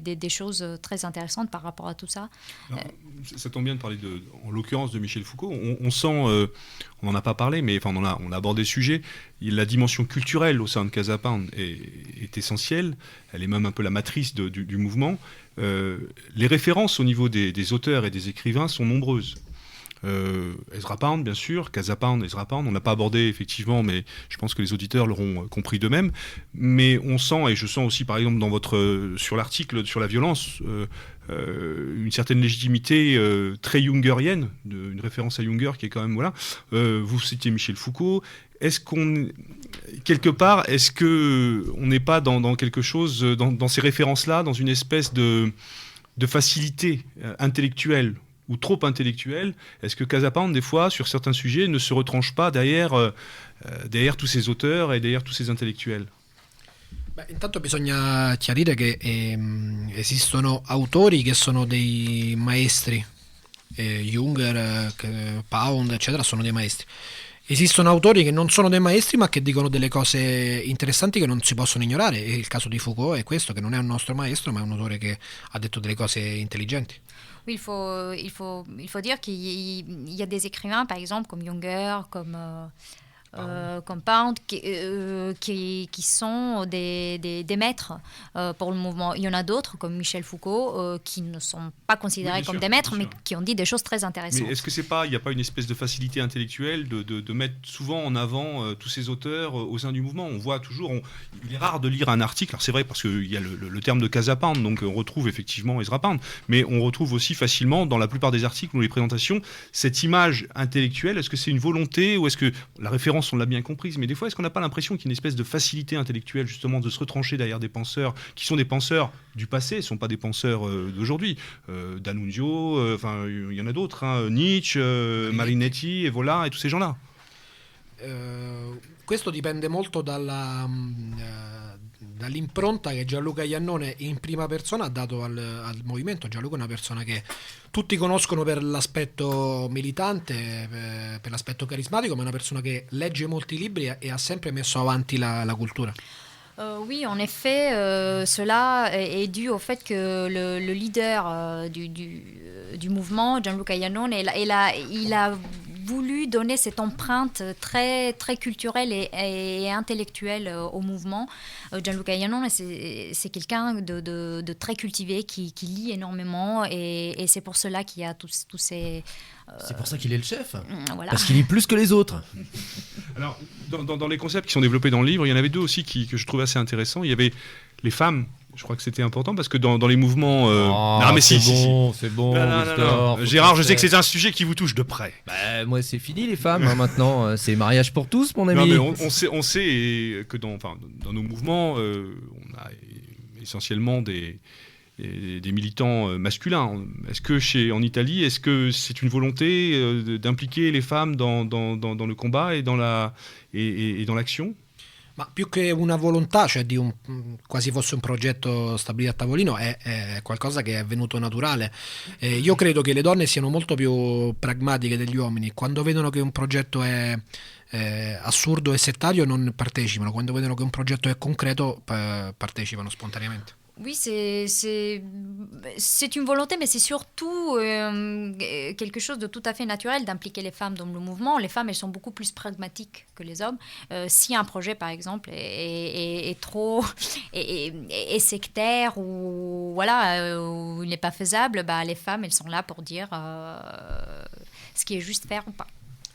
des choses très intéressantes par rapport à tout ça. Alors, ça tombe bien de parler en l'occurrence de Michel Foucault. On sent, on n'en a pas parlé, mais on a abordé le sujet. La dimension culturelle au sein de Casa Pound est essentielle. Elle est même un peu la matrice du mouvement. Les références au niveau des auteurs et des écrivains sont nombreuses. Ezra Pound, bien sûr, Casa Pound, Ezra Pound. On n'a pas abordé effectivement, mais je pense que les auditeurs l'auront compris d'eux-mêmes. Mais on sent, et je sens aussi par exemple sur l'article sur la violence, une certaine légitimité très jungerienne, une référence à Junger qui est quand même, voilà. Vous citiez Michel Foucault. Est-ce qu'on, quelque part, est-ce que on n'est pas dans quelque chose, dans ces références-là, dans une espèce de facilité intellectuelle ou trop intellectuelle? Est-ce que Casa Pound, des fois, sur certains sujets, ne se retranche pas derrière tous ces auteurs et derrière tous ces intellectuels? Beh, intanto bisogna chiarire che esistono autori che sono dei maestri, Junger, Pound, eccetera, sono dei maestri. Esistono autori che non sono dei maestri ma che dicono delle cose interessanti che non si possono ignorare, e il caso di Foucault è questo, che non è un nostro maestro ma è un autore che ha detto delle cose intelligenti. Oui, il faut dire qu'il y a des écrivains, par exemple, comme Junger, comme Pound, qui sont des maîtres pour le mouvement. Il y en a d'autres, comme Michel Foucault, qui ne sont pas considérés comme des maîtres, mais qui ont dit des choses très intéressantes. Mais est-ce que il n'y a pas une espèce de facilité intellectuelle de mettre souvent en avant tous ces auteurs au sein du mouvement? On voit toujours, il est rare de lire un article, alors c'est vrai parce qu'il y a le terme de Casa Pound, donc on retrouve effectivement Ezra Pound, mais on retrouve aussi facilement dans la plupart des articles ou les présentations cette image intellectuelle. Est-ce que c'est une volonté ou est-ce que la référence, on l'a bien comprise, mais des fois, est-ce qu'on n'a pas l'impression qu'il y a une espèce de facilité intellectuelle, justement, de se retrancher derrière des penseurs qui sont des penseurs du passé, ne sont pas des penseurs d'aujourd'hui? D'Annunzio, enfin, il y en a d'autres, hein, Nietzsche, Marinetti, Evola, et tous ces gens-là. Questo dipende molto dall'impronta che Gianluca Iannone in prima persona ha dato al movimento. Gianluca è una persona che tutti conoscono per l'aspetto militante, per l'aspetto carismatico, ma è una persona che legge molti libri e ha sempre messo avanti la cultura. Oui, en effet, cela est dû au fait que le leader du mouvement, Gianluca Iannone, il a voulu donner cette empreinte très, très culturelle et intellectuelle au mouvement. Gianluca Iannone, c'est quelqu'un de très cultivé qui lit énormément et c'est pour cela qu'il y a tous ces... C'est pour ça qu'il est le chef. Voilà. Parce qu'il lit plus que les autres. Alors, dans les concepts qui sont développés dans le livre, il y en avait deux aussi que je trouvais assez intéressants. Il y avait les femmes. Je crois que c'était important parce que dans les mouvements... non, mais c'est bon. Non. Gérard, je sais que c'est un sujet qui vous touche de près. Bah, moi, c'est fini les femmes. Hein, maintenant, c'est mariage pour tous, mon ami. Non, mais on sait que dans nos mouvements, on a essentiellement des militants masculins. Est-ce que en Italie, est-ce que c'est une volonté d'impliquer les femmes dans le combat et dans l'action? Ma più che una volontà, cioè quasi fosse un progetto stabilito a tavolino, è qualcosa che è venuto naturale. Io credo che le donne siano molto più pragmatiche degli uomini. Quando vedono che un progetto è assurdo e settario non partecipano, quando vedono che un progetto è concreto partecipano spontaneamente. Oui, c'est une volonté, mais c'est surtout quelque chose de tout à fait naturel d'impliquer les femmes dans le mouvement. Les femmes, elles sont beaucoup plus pragmatiques que les hommes. Si un projet, par exemple, est trop est sectaire ou voilà, ou il n'est pas faisable, bah, les femmes, elles sont là pour dire ce qui est juste faire ou pas.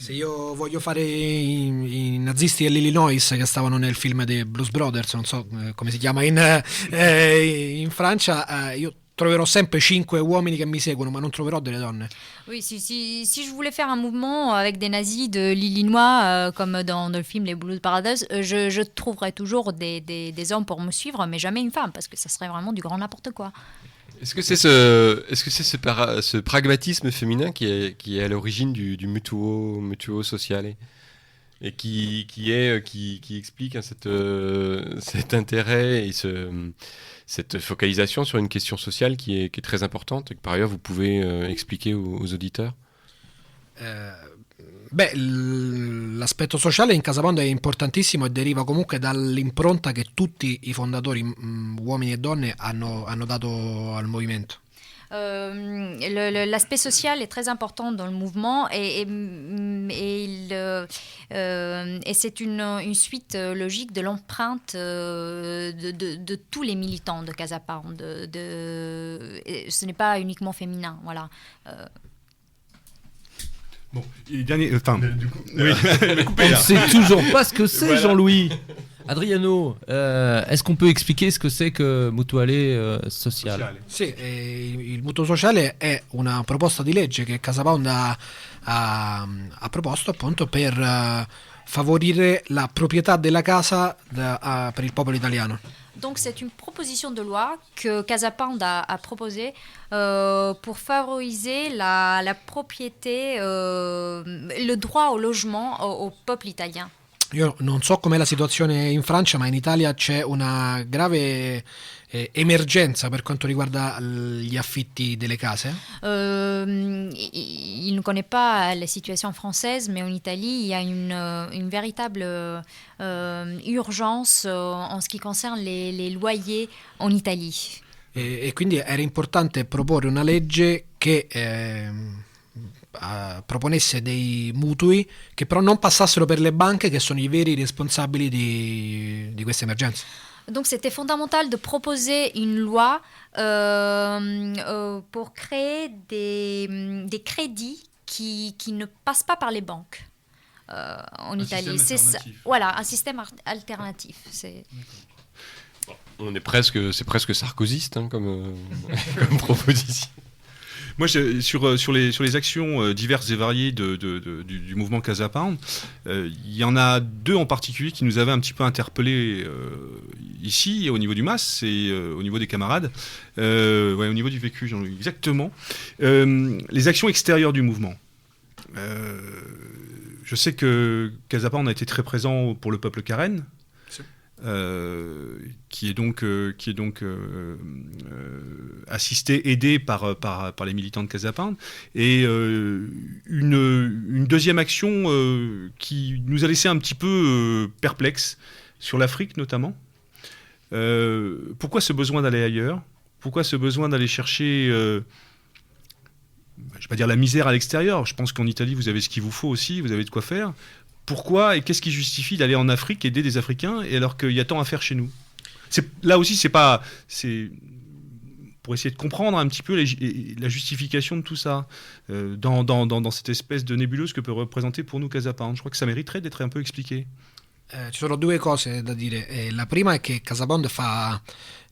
Se io voglio fare i nazisti dell'Illinois che stavano nel film dei Blues Brothers, non so come si chiama in Francia, io troverò sempre 5 uomini che mi seguono, ma non troverò delle donne. Oui, si je voulais faire un mouvement avec des nazis de l'Illinois, comme dans le film Les Blues Brothers, je trouverais toujours des hommes pour me suivre, mais jamais une femme, parce que ça serait vraiment du grand n'importe quoi. Est-ce que c'est ce pragmatisme féminin qui est à l'origine du mutuo sociale et qui explique cet intérêt et cette focalisation sur une question sociale qui est très importante et que par ailleurs vous pouvez expliquer aux auditeurs? Beh, l'aspetto sociale in Casa Pound è importantissimo e deriva comunque dall'impronta che tutti i fondatori, uomini e donne, hanno dato al movimento. L'aspect social est très important dans le mouvement et c'est une suite logique de l'empreinte de tous les militants de Casa Pound. Ce n'est pas uniquement féminin, voilà. Bon, et dernier, Du coup, oui, me coupez, On ne là. sait toujours pas ce que c'est, Voilà. Jean-Louis. Adriano, est-ce qu'on peut expliquer ce que c'est que Mutuale Sociale? Sì, il mutuo sociale è una proposta di legge che CasaPound ha proposto appunto per favorire la proprietà della casa per il popolo italiano. Donc c'est une proposition de loi que CasaPound a proposée pour favoriser la propriété, le droit au logement au peuple italien. Io non so com'è la situazione in Francia, ma in Italia c'è una grave emergenza per quanto riguarda gli affitti delle case. Il ne connaît pas la situation française, mais en Italie, il y a une véritable urgence en ce qui concerne les loyers en Italie. E quindi era importante proporre una legge che proponesse dei mutui che però non passassero per le banche, che sono i veri responsabili di queste emergenze. Donc c'était fondamental de proposer une loi pour créer des crédits qui ne passent pas par les banques en Italie. C'est ça. Voilà, un système alternatif. C'est c'est presque sarkozyste comme proposition. Moi, sur les actions diverses et variées du mouvement CasaPound, il y en a deux en particulier qui nous avaient un petit peu interpellés ici, au niveau du MAS et au niveau des camarades. Au niveau du vécu, exactement. Les actions extérieures du mouvement. Je sais que CasaPound a été très présent pour le peuple Karen. Qui est donc assisté, aidé par les militants de CasaPound, et une deuxième action qui nous a laissé un petit peu perplexes sur l'Afrique notamment. Pourquoi ce besoin d'aller ailleurs? Pourquoi ce besoin d'aller chercher je ne vais pas dire la misère à l'extérieur? Je pense qu'en Italie vous avez ce qu'il vous faut aussi, vous avez de quoi faire. Pourquoi et qu'est-ce qui justifie d'aller en Afrique aider des Africains alors qu'il y a tant à faire chez nous? Là aussi, c'est pour essayer de comprendre un petit peu la justification de tout ça dans cette espèce de nébuleuse que peut représenter pour nous CasaPound. Je crois que ça mériterait d'être un peu expliqué. Ci sono due cose da dire. La prima è che CasaPound fa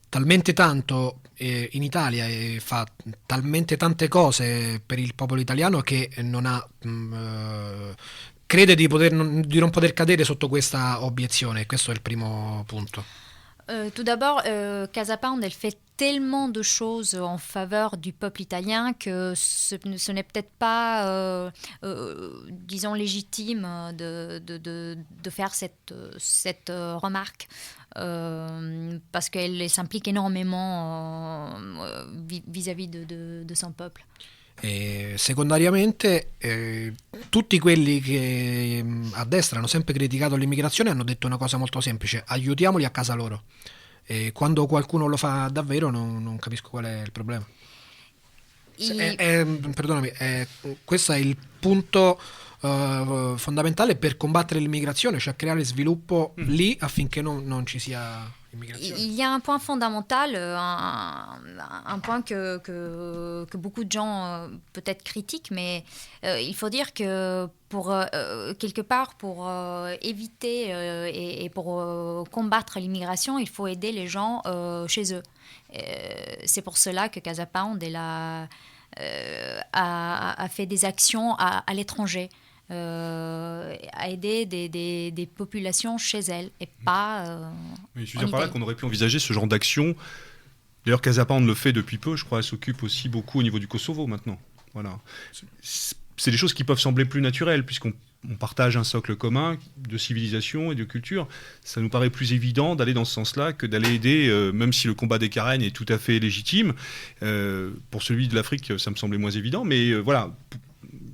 talmente tanto in Italia e fa talmente tante cose per il popolo italiano che non ha crede di non poter cadere sotto questa obiezione. Questo è il primo punto. Tout d'abord, CasaPound, elle fait tellement de choses en faveur du peuple italien que ce n'est peut-être pas, disons, légitime de faire cette remarque. Parce qu'elle s'implique énormément vis-à-vis de son peuple. E secondariamente tutti quelli che a destra hanno sempre criticato l'immigrazione hanno detto una cosa molto semplice: aiutiamoli a casa loro. E quando qualcuno lo fa davvero non capisco qual è il problema. Perdonami, questo è il punto fondamentale per combattere l'immigrazione, cioè creare sviluppo lì affinché non ci sia immigrazione. Il y a un point fondamental, un point que beaucoup de gens peut-être critiquent, mais il faut dire que pour quelque part pour éviter et pour combattre l'immigration, il faut aider les gens chez eux. C'est pour cela que CasaPound a fait des actions à l'étranger. À aider des populations chez elles et pas Je veux dire par là qu'on aurait pu envisager ce genre d'action. D'ailleurs, CasaPound le fait depuis peu, je crois. Elle s'occupe aussi beaucoup au niveau du Kosovo maintenant. Voilà. C'est des choses qui peuvent sembler plus naturelles puisqu'on partage un socle commun de civilisation et de culture. Ça nous paraît plus évident d'aller dans ce sens-là que d'aller aider, même si le combat des Karen est tout à fait légitime. Pour celui de l'Afrique, ça me semblait moins évident, mais voilà.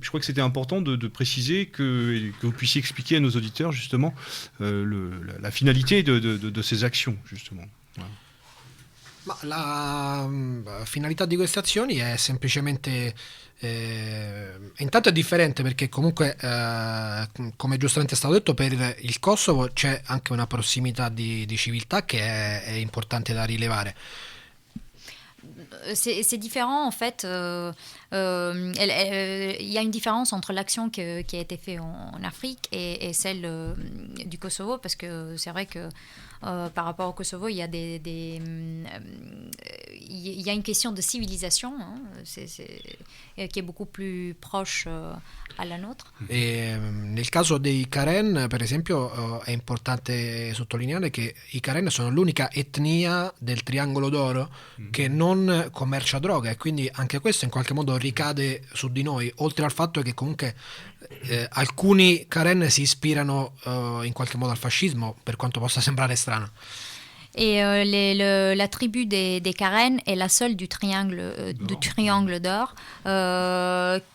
Je crois que c'était important de préciser que vous puissiez expliquer à nos auditeurs justement la finalité de ces actions justement. Voilà. Ma la finalità di queste azioni è semplicemente intanto è differente perché comunque come giustamente è stato detto, per il Kosovo c'è anche una prossimità di civiltà che è importante da rilevare. c'est différent en fait. Il y a une différence entre l'action qui a été faite en Afrique et celle du Kosovo, parce que c'est vrai que par rapport au Kosovo, il y a il y a une question de civilisation qui est beaucoup plus proche à la nôtre. E, nel caso dei Karen, per esempio, è importante sottolineare che i Karen sono l'unica etnia del Triangolo d'Oro che non commercia droga, e quindi anche questo in qualche modo ricade su di noi, oltre al fatto che comunque alcuni Karen si ispirano in qualche modo al fascismo, per quanto possa sembrare strano. Et la tribu des Karen est la seule du triangle d'or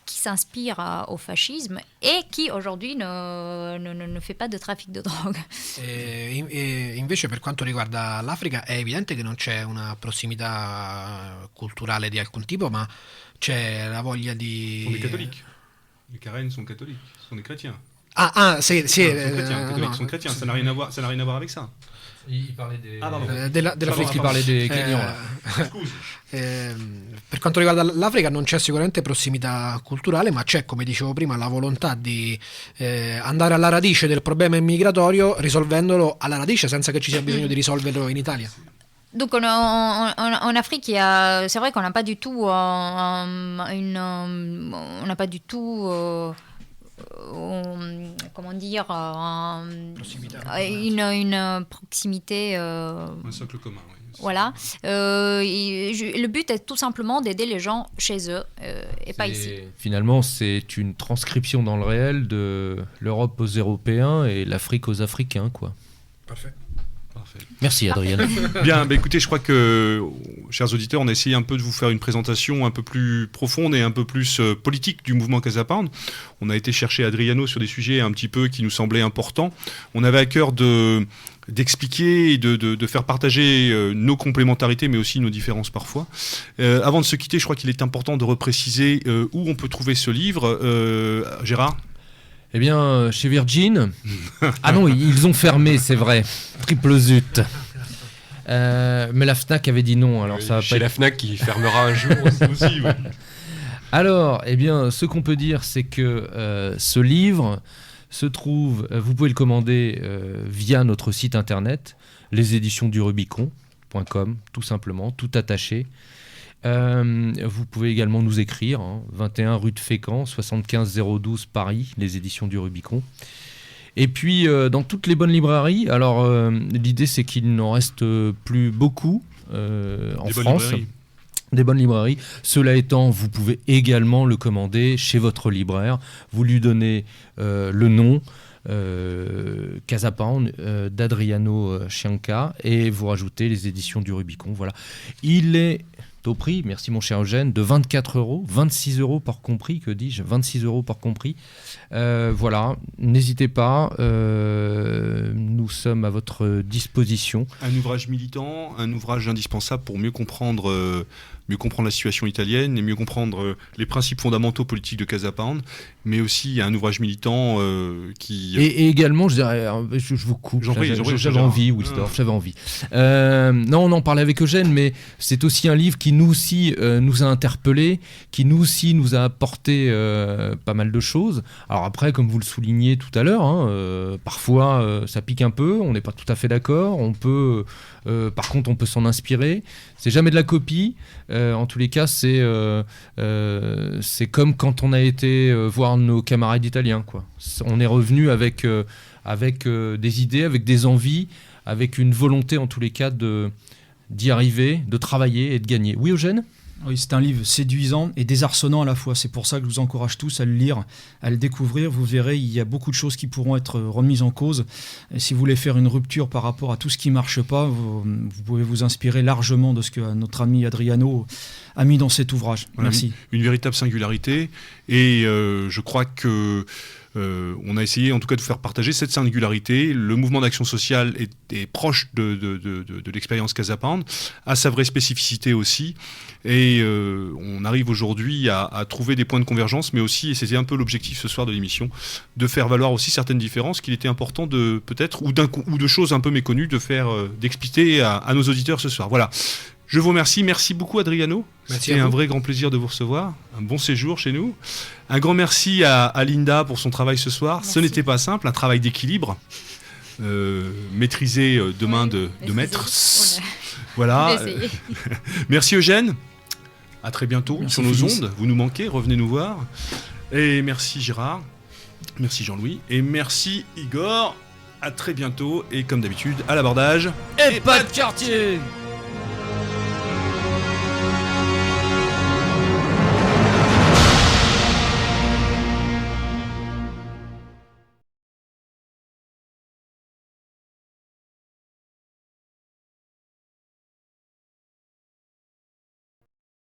qui s'inspire au fascisme et qui aujourd'hui ne fait pas de trafic de drogue. E invece per quanto riguarda l'Africa è evidente che non c'è una prossimità culturale di alcun tipo, ma c'è la voglia di... Sont des catholiques. Les Karen sont catholiques, sont des chrétiens. Sì, Ils sont chrétiens, ça n'a rien à voir avec ça. Il parlait della il parlait des Kenyans. Per quanto riguarda l'Africa non c'è sicuramente prossimità culturale, ma c'è, come dicevo prima, la volontà di andare alla radice del problema immigratorio, risolvendolo alla radice senza che ci sia bisogno di risolverlo in Italia. Donc en Afrique, c'est vrai qu'on n'a pas du tout comment dire, une proximité. Un socle commun, oui. Voilà. Le but est tout simplement d'aider les gens chez eux et pas ici. Finalement, c'est une transcription dans le réel de l'Europe aux Européens et l'Afrique aux Africains, quoi. Parfait. Merci Adrien. Bien, écoutez, je crois que, chers auditeurs, on a essayé un peu de vous faire une présentation un peu plus profonde et un peu plus politique du mouvement Casa Pound. On a été chercher Adriano sur des sujets un petit peu qui nous semblaient importants. On avait à cœur d'expliquer et de faire partager nos complémentarités, mais aussi nos différences parfois. Avant de se quitter, je crois qu'il est important de repréciser où on peut trouver ce livre. Gérard ? Eh bien, chez Virgin. Ah non, ils ont fermé, c'est vrai. Triple zut. Mais la Fnac avait dit non. Alors ça va chez la Fnac qui fermera un jour aussi. Ouais. Alors, eh bien, ce qu'on peut dire, c'est que ce livre se trouve, vous pouvez le commander via notre site internet, leséditionsdurubicon.com, tout simplement, tout attaché. Vous pouvez également nous écrire, 21 rue de Fécamp, 75 012 Paris, les éditions du Rubicon. Et puis dans toutes les bonnes librairies, alors l'idée c'est qu'il n'en reste plus beaucoup en France. Des bonnes librairies. Cela étant, vous pouvez également le commander chez votre libraire. Vous lui donnez le nom, Casa Pound d'Adriano Chianca, et vous rajoutez les éditions du Rubicon. Voilà. Il est au prix, merci mon cher Eugène, de 24 €, 26 € par compris, que dis-je, 26 € par compris. Voilà, n'hésitez pas, nous sommes à votre disposition. Un ouvrage militant, un ouvrage indispensable pour mieux comprendre la situation italienne et mieux comprendre les principes fondamentaux politiques de Casa Pound, mais aussi un ouvrage militant qui... Et également, je dirais, je vous coupe, j'avais envie, Wilsdorf, j'avais envie. Non, on en parlait avec Eugène, mais c'est aussi un livre qui nous aussi nous a interpellés, qui nous aussi nous a apporté pas mal de choses. Alors après, comme vous le soulignez tout à l'heure, parfois ça pique un peu, on n'est pas tout à fait d'accord, on peut... par contre, on peut s'en inspirer. C'est jamais de la copie. En tous les cas, c'est comme quand on a été voir nos camarades italiens, quoi. On est revenu avec des idées, avec des envies, avec une volonté, en tous les cas, d'y arriver, de travailler et de gagner. Oui, Eugène ? Oui, c'est un livre séduisant et désarçonnant à la fois. C'est pour ça que je vous encourage tous à le lire, à le découvrir. Vous verrez, il y a beaucoup de choses qui pourront être remises en cause. Et si vous voulez faire une rupture par rapport à tout ce qui ne marche pas, vous pouvez vous inspirer largement de ce que notre ami Adriano a mis dans cet ouvrage. Voilà, merci. Une véritable singularité. Et je crois que... on a essayé en tout cas de vous faire partager cette singularité. Le mouvement d'action sociale est proche de l'expérience Casa Pound, a sa vraie spécificité aussi, et on arrive aujourd'hui à trouver des points de convergence, mais aussi, et c'était un peu l'objectif ce soir de l'émission, de faire valoir aussi certaines différences qu'il était important de peut-être, ou de choses un peu méconnues, d'expliquer à nos auditeurs ce soir. Voilà. Je vous remercie. Merci beaucoup, Adriano. Merci C'était à un vous. vrai grand plaisir de vous recevoir. Un bon séjour chez nous. Un grand merci à Linda pour son travail ce soir. Merci. Ce n'était pas simple, un travail d'équilibre. Maîtrisé de main de maître. Voilà. Je vais essayer. Merci Eugène. À très bientôt Merci, sur nos Phyllis. ondes. Vous nous manquez, revenez nous voir. Et merci Gérard. Merci Jean-Louis. Et merci Igor. À très bientôt. Et comme d'habitude, à l'abordage. Et pas de quartier.